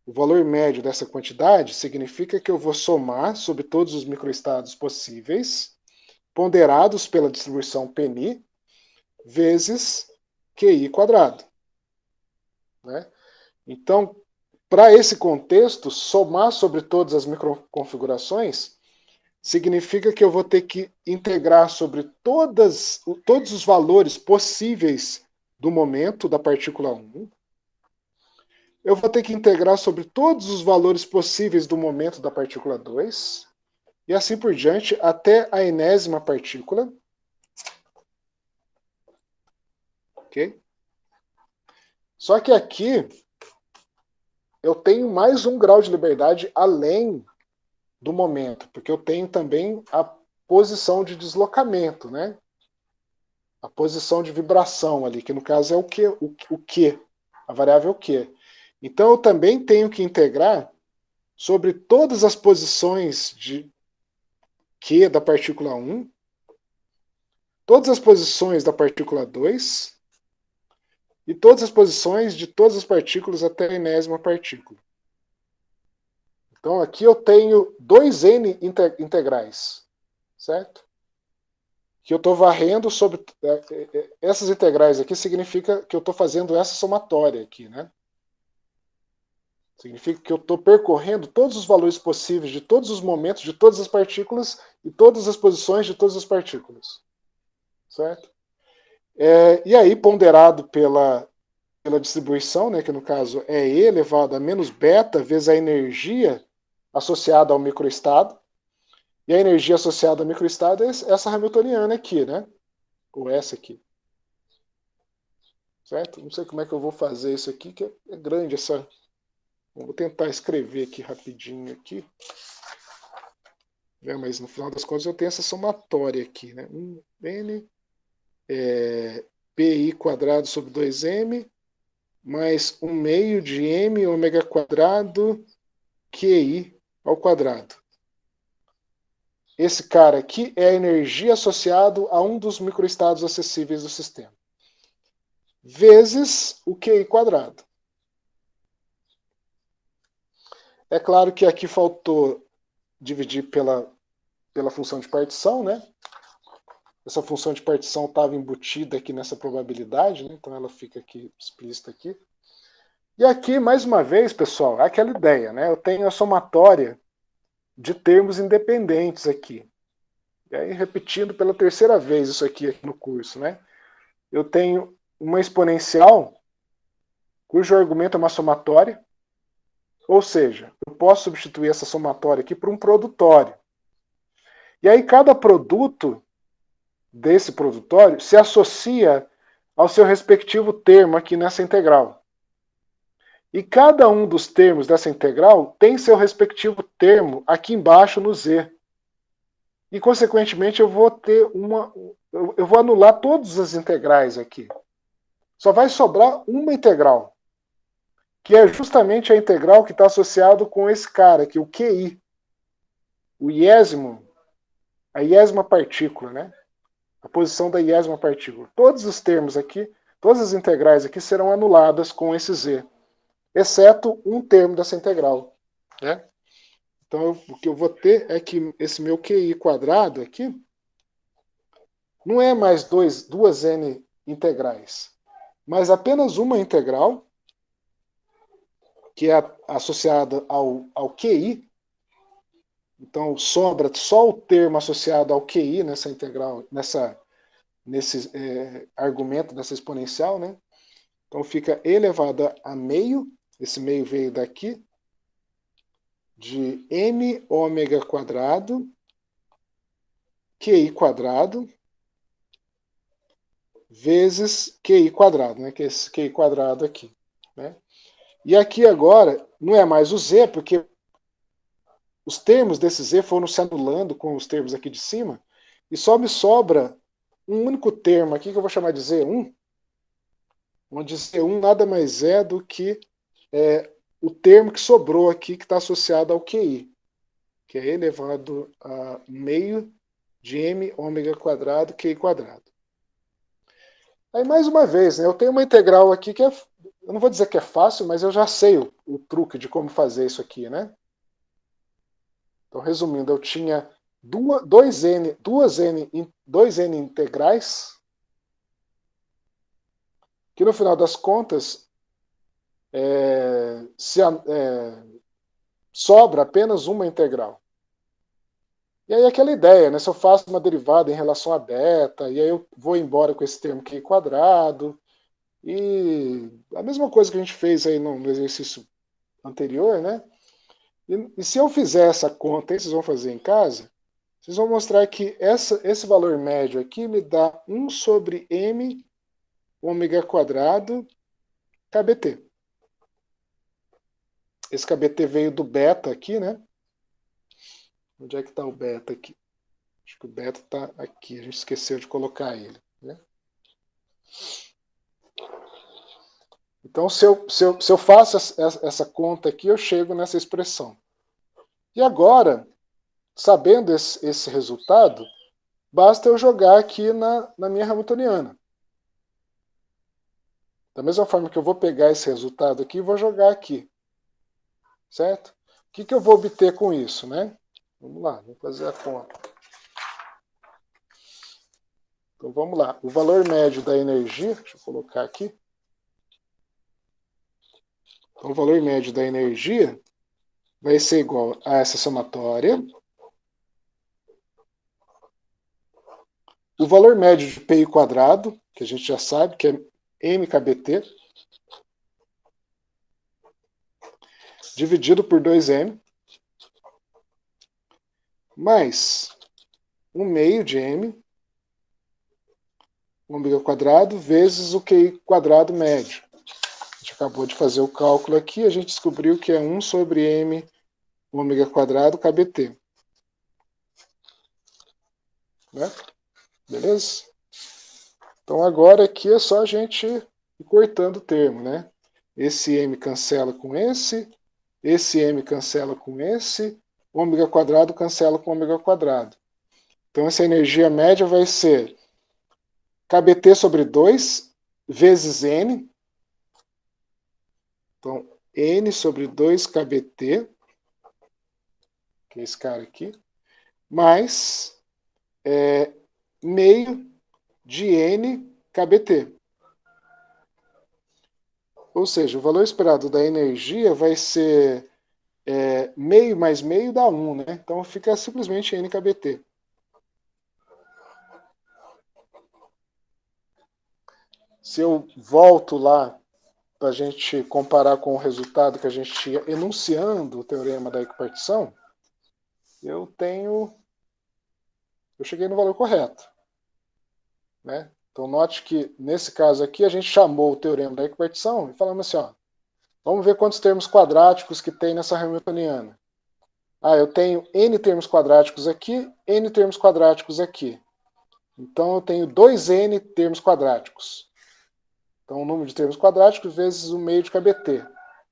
o valor médio dessa quantidade, significa que eu vou somar sobre todos os microestados possíveis, ponderados pela distribuição Pni, vezes QI quadrado. Né? Então, para esse contexto, somar sobre todas as microconfigurações significa que eu vou ter que integrar sobre todos os valores possíveis do momento da partícula 1. Eu vou ter que integrar sobre todos os valores possíveis do momento da partícula 2. E assim por diante, até a enésima partícula. Ok? Só que aqui eu tenho mais um grau de liberdade além do momento, porque eu tenho também a posição de deslocamento, né? A posição de vibração ali, que no caso é o Q, a variável Q. Então eu também tenho que integrar sobre todas as posições de Q da partícula 1, todas as posições da partícula 2 e todas as posições de todas as partículas até a enésima partícula. Então aqui eu tenho 2N integrais, certo? Que eu estou varrendo sobre... Essas integrais aqui significa que eu estou fazendo essa somatória aqui, né? Significa que eu estou percorrendo todos os valores possíveis de todos os momentos, de todas as partículas e todas as posições de todas as partículas. Certo? E aí, ponderado pela pela distribuição, né, que no caso é E elevado a menos beta vezes a energia associada ao microestado. E a energia associada ao microestado é essa hamiltoniana aqui, né? Ou essa aqui. Certo? Não sei como é que eu vou fazer isso aqui, que é grande essa... Vou tentar escrever aqui rapidinho aqui. Mas no final das contas eu tenho essa somatória aqui, né? N pi quadrado sobre 2m mais 1 meio de m ômega quadrado QI ao quadrado. Esse cara aqui é a energia associada a um dos microestados acessíveis do sistema. Vezes o QI quadrado. É claro que aqui faltou dividir pela função de partição, né? Essa função de partição estava embutida aqui nessa probabilidade, né? Então ela fica aqui explícita aqui. E aqui, mais uma vez, pessoal, é aquela ideia, né? Eu tenho a somatória de termos independentes aqui. E aí, repetindo pela terceira vez isso aqui no curso, né? Eu tenho uma exponencial cujo argumento é uma somatória, ou seja, eu posso substituir essa somatória aqui por um produtório. E aí cada produto desse produtório se associa ao seu respectivo termo aqui nessa integral. E cada um dos termos dessa integral tem seu respectivo termo aqui embaixo no z. E, consequentemente, eu vou anular todas as integrais aqui. Só vai sobrar uma integral, que é justamente a integral que está associada com esse cara aqui, o QI. O iésimo, a iésima partícula, né? A posição da iésima partícula. Todos os termos aqui, todas as integrais aqui serão anuladas com esse z, exceto um termo dessa integral, né? Então, o que eu vou ter é que esse meu QI quadrado aqui não é mais duas n integrais, mas apenas uma integral, que é associada ao QI. Então, sobra só o termo associado ao QI nessa integral, nesse argumento dessa exponencial, né? Então, fica elevado a meio, esse meio veio daqui, de m ômega quadrado, QI quadrado, vezes QI quadrado, né? Que é esse QI quadrado aqui, né? E aqui agora não é mais o z, porque os termos desse z foram se anulando com os termos aqui de cima, e só me sobra um único termo aqui que eu vou chamar de z1, onde z1 nada mais é do que o termo que sobrou aqui, que está associado ao QI, que é elevado a meio de m ômega quadrado QI quadrado. Aí, mais uma vez, né, eu tenho uma integral aqui que eu não vou dizer que é fácil, mas eu já sei o truque de como fazer isso aqui, né? Então, resumindo, eu tinha 2n integrais, que no final das contas sobra apenas uma integral. E aí aquela ideia, né? Se eu faço uma derivada em relação a beta, e aí eu vou embora com esse termo QI quadrado, e a mesma coisa que a gente fez aí no exercício anterior, né? E se eu fizer essa conta, aí vocês vão fazer em casa, vocês vão mostrar que esse valor médio aqui me dá 1 sobre m ômega quadrado KBT. Esse KBT veio do beta aqui, né? Onde é que está o beta aqui? Acho que o beta está aqui, a gente esqueceu de colocar ele, né? Então, se eu faço essa conta aqui, eu chego nessa expressão. E agora, sabendo esse resultado, basta eu jogar aqui na minha hamiltoniana. Da mesma forma que eu vou pegar esse resultado aqui e vou jogar aqui. Certo? O que eu vou obter com isso, né? Vamos lá, vamos fazer a conta. Então vamos lá. O valor médio da energia, deixa eu colocar aqui. Então, o valor médio da energia vai ser igual a essa somatória. O valor médio de PI quadrado, que a gente já sabe, que é MKBT, dividido por 2m, mais 1/2 de m, ômega quadrado, vezes o QI quadrado médio. A gente acabou de fazer o cálculo aqui, a gente descobriu que é 1 sobre m ômega quadrado kBt. Né? Beleza? Então agora aqui é só a gente ir cortando o termo, né? Esse m cancela com esse m cancela com esse, ômega quadrado cancela com ômega quadrado. Então essa energia média vai ser kBt sobre 2 vezes n. Então, n sobre 2 kBt, que é esse cara aqui, mais meio de n kBt. Ou seja, o valor esperado da energia vai ser meio mais meio dá 1, né? Então fica simplesmente n kBt. Se eu volto lá para a gente comparar com o resultado que a gente tinha enunciando o teorema da equipartição, eu cheguei no valor correto. Né? Então note que nesse caso aqui a gente chamou o teorema da equipartição e falamos assim, ó, vamos ver quantos termos quadráticos que tem nessa hamiltoniana. Ah, eu tenho n termos quadráticos aqui, n termos quadráticos aqui. Então eu tenho 2n termos quadráticos. Então o número de termos quadráticos vezes o meio de kBt.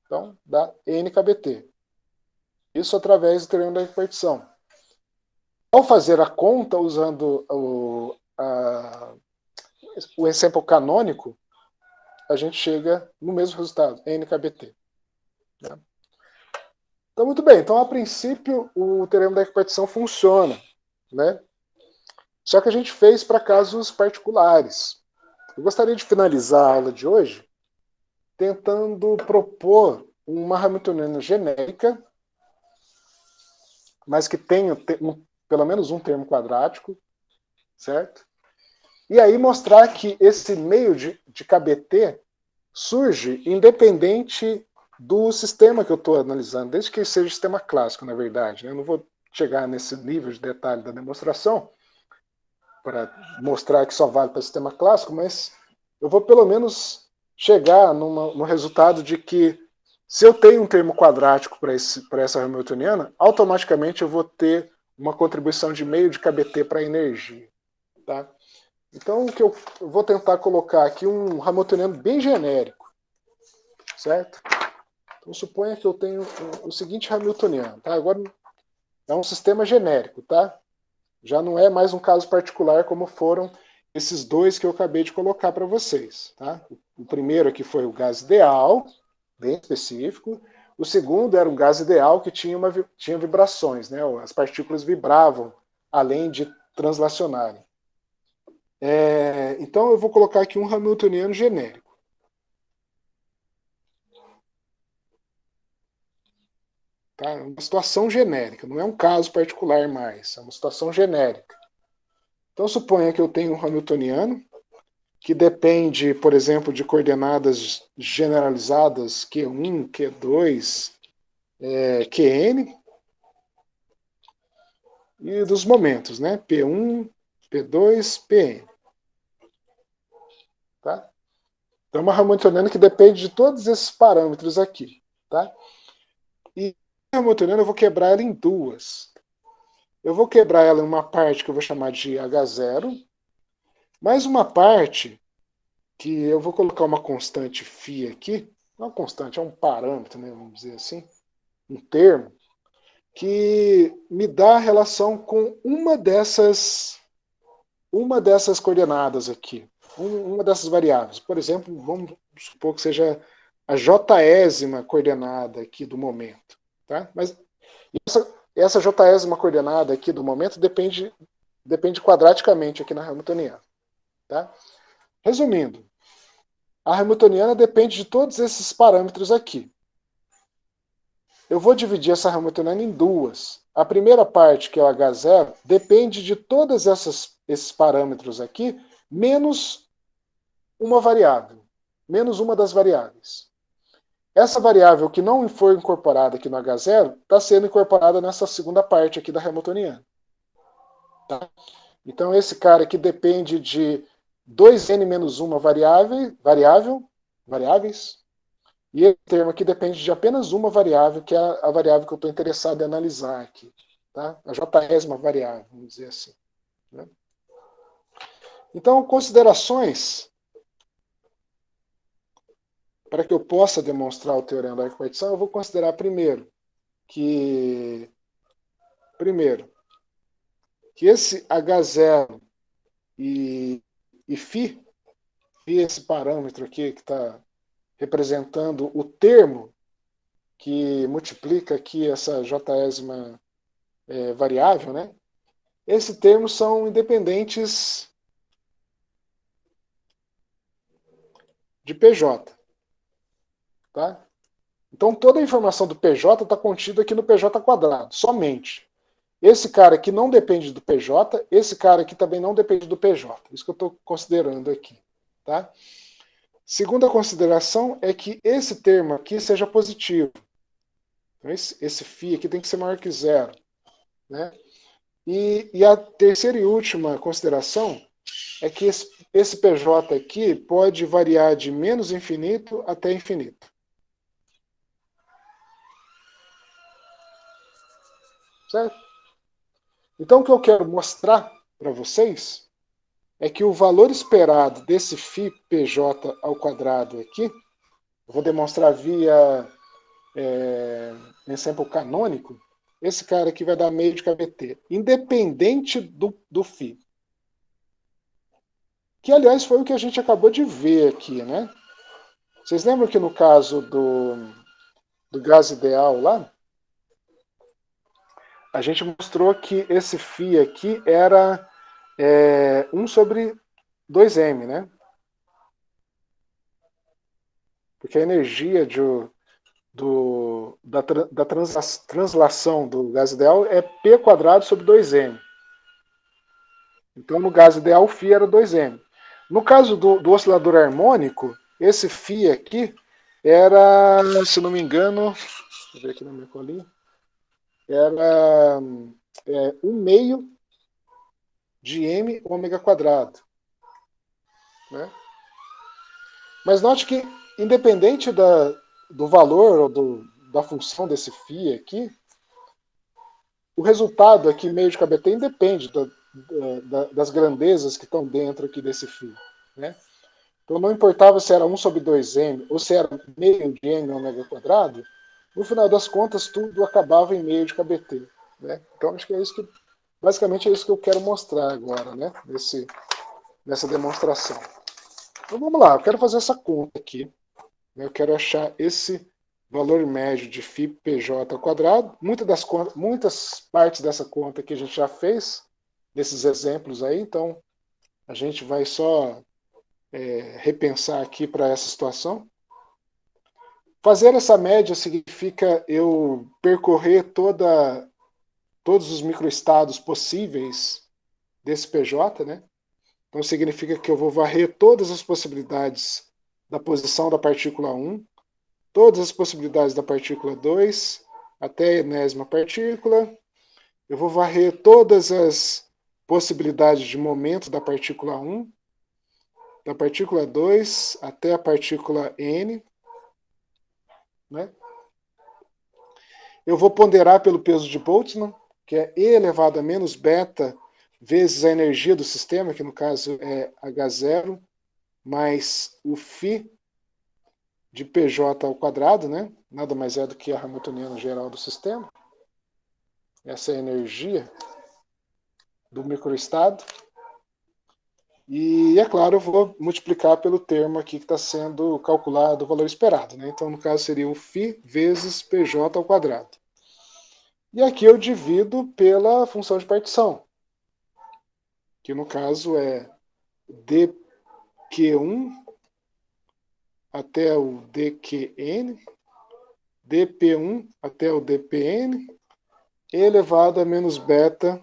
Então dá n kBt. Isso através do teorema da equipartição. Ao fazer a conta usando o ensemble canônico, a gente chega no mesmo resultado, n kBt. Né? Então, muito bem. Então, a princípio, o teorema da equipartição funciona. Né? Só que a gente fez para casos particulares. Eu gostaria de finalizar a aula de hoje tentando propor uma hamiltoniana genérica, mas que tenha pelo menos um termo quadrático, certo? E aí mostrar que esse meio de kBt surge independente do sistema que eu estou analisando, desde que seja sistema clássico, na verdade. Né? Eu não vou chegar nesse nível de detalhe da demonstração para mostrar que só vale para sistema clássico, mas eu vou pelo menos chegar no resultado de que se eu tenho um termo quadrático para essa hamiltoniana, automaticamente eu vou ter uma contribuição de meio de kBt para a energia. Tá? Então, o que eu vou tentar colocar aqui um hamiltoniano bem genérico, certo? Então, suponha que eu tenho o seguinte hamiltoniano, tá? Agora é um sistema genérico, tá? Já não é mais um caso particular como foram esses dois que eu acabei de colocar para vocês, tá? O primeiro aqui foi o gás ideal, bem específico. O segundo era um gás ideal que tinha vibrações, né? As partículas vibravam, além de translacionarem. Então eu vou colocar aqui um hamiltoniano genérico. Tá? É uma situação genérica, não é um caso particular mais, é uma situação genérica. Então suponha que eu tenho um hamiltoniano que depende, por exemplo, de coordenadas generalizadas Q1, Q2, Qn, e dos momentos, né? P1, P2, Pn. Tá? Então é uma hamiltoniana que depende de todos esses parâmetros aqui. Tá? E a hamiltoniana eu vou quebrar ela em duas. Eu vou quebrar ela em uma parte que eu vou chamar de H0, mais uma parte que eu vou colocar uma constante φ aqui, não é uma constante, é um parâmetro, né, vamos dizer assim, um termo, que me dá a relação com uma dessas coordenadas aqui, uma dessas variáveis. Por exemplo, vamos supor que seja a jésima coordenada aqui do momento. Tá? Mas essa jésima coordenada aqui do momento depende quadraticamente aqui na hamiltoniana. Tá? Resumindo, a hamiltoniana depende de todos esses parâmetros aqui. Eu vou dividir essa hamiltoniana em duas. A primeira parte, que é o H0, depende de todos esses parâmetros aqui, menos uma variável, menos uma das variáveis. essa variável que não foi incorporada aqui no H0 está sendo incorporada nessa segunda parte aqui da hamiltoniana. Tá? Então, esse cara aqui depende de 2n menos 1 variáveis, e esse termo aqui depende de apenas uma variável, que é a variável que eu estou interessado em analisar aqui. Tá? A jésima variável, vamos dizer assim. Né? Então, considerações para que eu possa demonstrar o teorema da equipartição, eu vou considerar primeiro que esse H0 e φ, esse parâmetro aqui que está representando o termo que multiplica aqui essa jésima variável, né? Esses termos são independentes de PJ. Tá? Então toda a informação do PJ está contida aqui no PJ quadrado, somente. Esse cara aqui não depende do PJ, esse cara aqui também não depende do PJ. Isso que eu estou considerando aqui. Tá? Segunda consideração é que esse termo aqui seja positivo. Então, esse φ aqui tem que ser maior que zero. Né? E a terceira e última consideração é que esse PJ aqui pode variar de menos infinito até infinito. Certo? Então, o que eu quero mostrar para vocês é que o valor esperado desse φ PJ ao quadrado aqui, eu vou demonstrar via exemplo canônico, esse cara aqui vai dar meio de KBT, independente do φ. Que, aliás, foi o que a gente acabou de ver aqui, né? Vocês lembram que no caso do gás ideal lá, a gente mostrou que esse φ aqui era 1 sobre 2m, né? Porque a energia da translação do gás ideal é P quadrado sobre 2m. Então, no gás ideal, o φ era 2m. No caso do oscilador harmônico, esse φ aqui era, se não me engano, deixa eu ver aqui na minha colinha, era 1/2 de m ômega quadrado. Né? Mas note que, independente do valor ou da função desse φ aqui, o resultado aqui, meio de KBT, independe das grandezas que estão dentro aqui desse φ. Né? Então não importava se era 1 sobre 2m ou se era meio de m ômega quadrado, no final das contas tudo acabava em meio de KBT. Né? Então acho que é isso que, basicamente é isso que eu quero mostrar agora, né? Nessa demonstração. Então vamos lá, eu quero fazer essa conta aqui. Eu quero achar esse valor médio de φ PJ ao quadrado. Muitas partes dessa conta que a gente já fez, desses exemplos aí, então a gente vai só repensar aqui para essa situação. Fazer essa média significa eu percorrer todos os microestados possíveis desse PJ, né? Então significa que eu vou varrer todas as possibilidades da posição da partícula 1, todas as possibilidades da partícula 2, até a enésima partícula. Eu vou varrer todas as possibilidades de momento da partícula 1, da partícula 2 até a partícula n. Né? Eu vou ponderar pelo peso de Boltzmann, que é E elevado a menos beta vezes a energia do sistema, que no caso é H0, mais o φ de PJ ao quadrado, né? Nada mais é do que a hamiltoniana geral do sistema. Essa é a energia do microestado. E, é claro, eu vou multiplicar pelo termo aqui que está sendo calculado o valor esperado. Né? Então, no caso, seria o φ vezes PJ ao quadrado. E aqui eu divido pela função de partição, que no caso é dq1 até o dqn, dp1 até o dpn, elevado a menos beta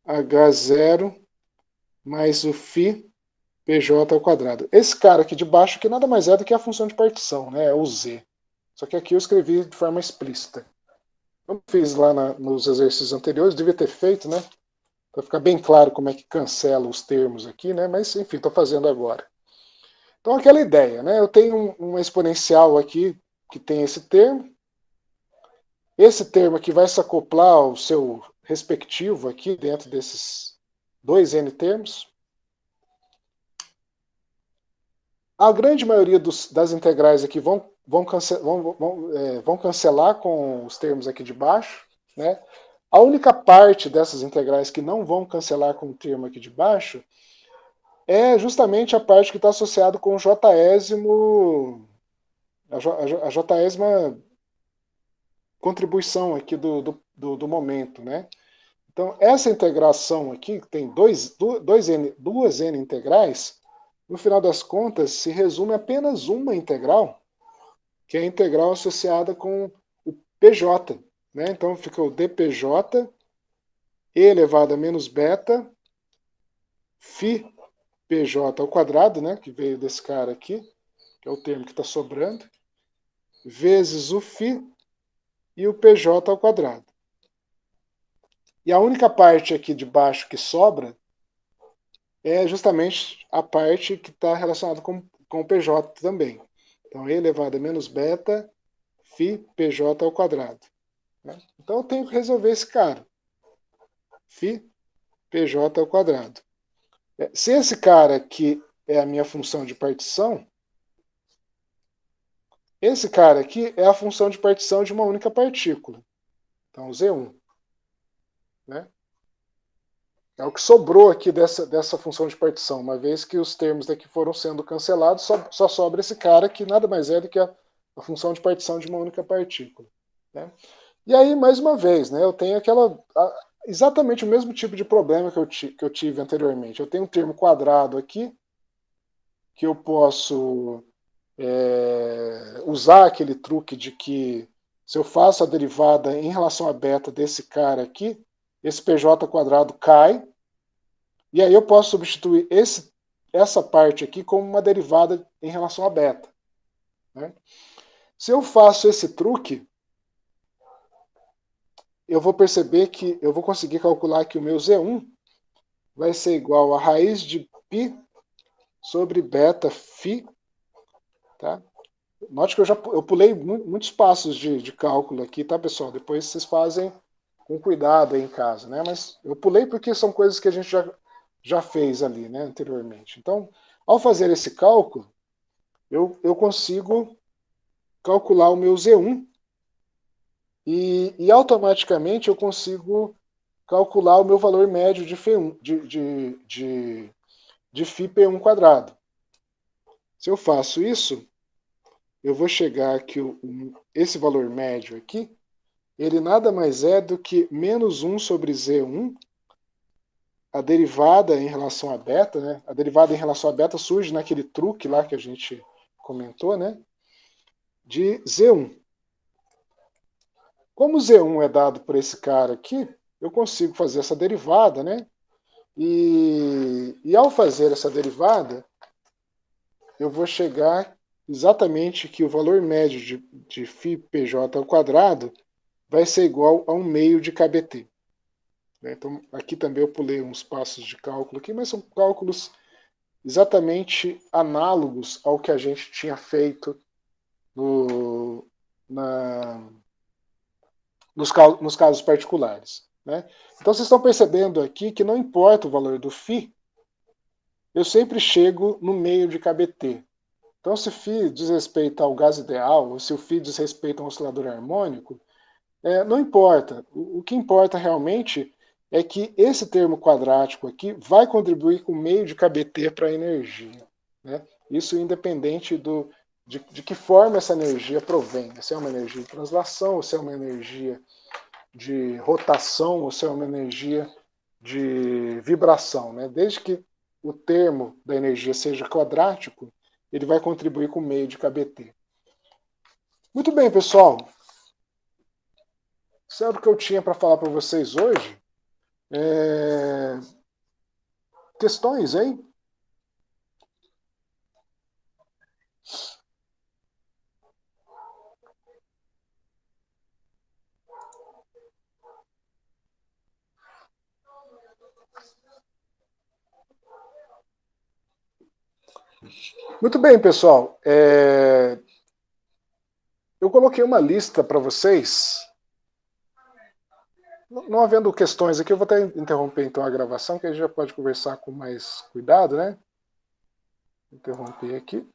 h0 mais o φ PJ ao quadrado. Esse cara aqui de baixo que nada mais é do que a função de partição, né? É o z. Só que aqui eu escrevi de forma explícita. Eu fiz lá nos exercícios anteriores, devia ter feito, né? Para ficar bem claro como é que cancela os termos aqui, né? Mas, enfim, estou fazendo agora. Então, aquela ideia, né? Eu tenho uma exponencial aqui que tem esse termo. Esse termo aqui vai se acoplar ao seu respectivo aqui dentro desses dois n termos. A grande maioria das integrais aqui vão cancelar com os termos aqui de baixo, né? A única parte dessas integrais que não vão cancelar com o termo aqui de baixo é justamente a parte que está associada com o jésimo, a jésima contribuição aqui do momento, né? Então, essa integração aqui, que tem duas n integrais, no final das contas, se resume a apenas uma integral, que é a integral associada com o PJ. Né? Então, fica o dPJ e elevado a menos beta, φ PJ ao quadrado, né? Que veio desse cara aqui, que é o termo que está sobrando, vezes o φ e o PJ ao quadrado. E a única parte aqui de baixo que sobra é justamente a parte que está relacionada com o PJ também. Então, e elevado a menos beta, φ PJ ao quadrado. Né? Então, eu tenho que resolver esse cara. φ PJ ao quadrado. Se esse cara aqui é a minha função de partição, esse cara aqui é a função de partição de uma única partícula. Então, Z1. Né? É o que sobrou aqui dessa função de partição, uma vez que os termos daqui foram sendo cancelados, só sobra esse cara que nada mais é do que a função de partição de uma única partícula. Né? E aí, mais uma vez, né, eu tenho exatamente o mesmo tipo de problema que eu tive anteriormente. Eu tenho um termo quadrado aqui, que eu posso usar aquele truque de que se eu faço a derivada em relação a beta desse cara aqui, esse PJ quadrado cai, e aí eu posso substituir essa parte aqui como uma derivada em relação a beta. Né? Se eu faço esse truque, eu vou perceber que eu vou conseguir calcular que o meu Z1 vai ser igual a raiz de π sobre beta φ. Tá? Note que eu pulei muitos passos de cálculo aqui, tá, pessoal? Depois vocês fazem com cuidado aí em casa, né? Mas eu pulei porque são coisas que a gente já fez ali, né, anteriormente. Então, ao fazer esse cálculo, eu consigo calcular o meu Z1 e automaticamente eu consigo calcular o meu valor médio de φ1, de φp1 quadrado. Se eu faço isso, eu vou chegar que esse valor médio aqui, ele nada mais é do que menos 1 sobre Z1, a derivada em relação a beta, né? A derivada em relação a beta surge naquele truque lá que a gente comentou, né? De Z1. Como Z1 é dado por esse cara aqui, eu consigo fazer essa derivada, né? E ao fazer essa derivada, eu vou chegar exatamente que o valor médio de φPJ ao quadrado vai ser igual a 1/2 de kBt. Então, aqui também eu pulei uns passos de cálculo aqui, mas são cálculos exatamente análogos ao que a gente tinha feito nos casos particulares. Né? Então, vocês estão percebendo aqui que não importa o valor do φ, eu sempre chego no meio de kBt. Então, se φ diz respeito ao gás ideal, ou se o φ diz respeito a um oscilador harmônico, não importa. O que importa realmente é que esse termo quadrático aqui vai contribuir com meio de kBt para a energia. Né? Isso independente de que forma essa energia provém. Se é uma energia de translação, ou se é uma energia de rotação, ou se é uma energia de vibração. Né? Desde que o termo da energia seja quadrático, ele vai contribuir com meio de kBt. Muito bem, pessoal. Isso era o que eu tinha para falar para vocês hoje. Questões, hein? Muito bem, pessoal. Eu coloquei uma lista para vocês. Não havendo questões aqui, eu vou até interromper então a gravação, que a gente já pode conversar com mais cuidado, né? Interromper aqui.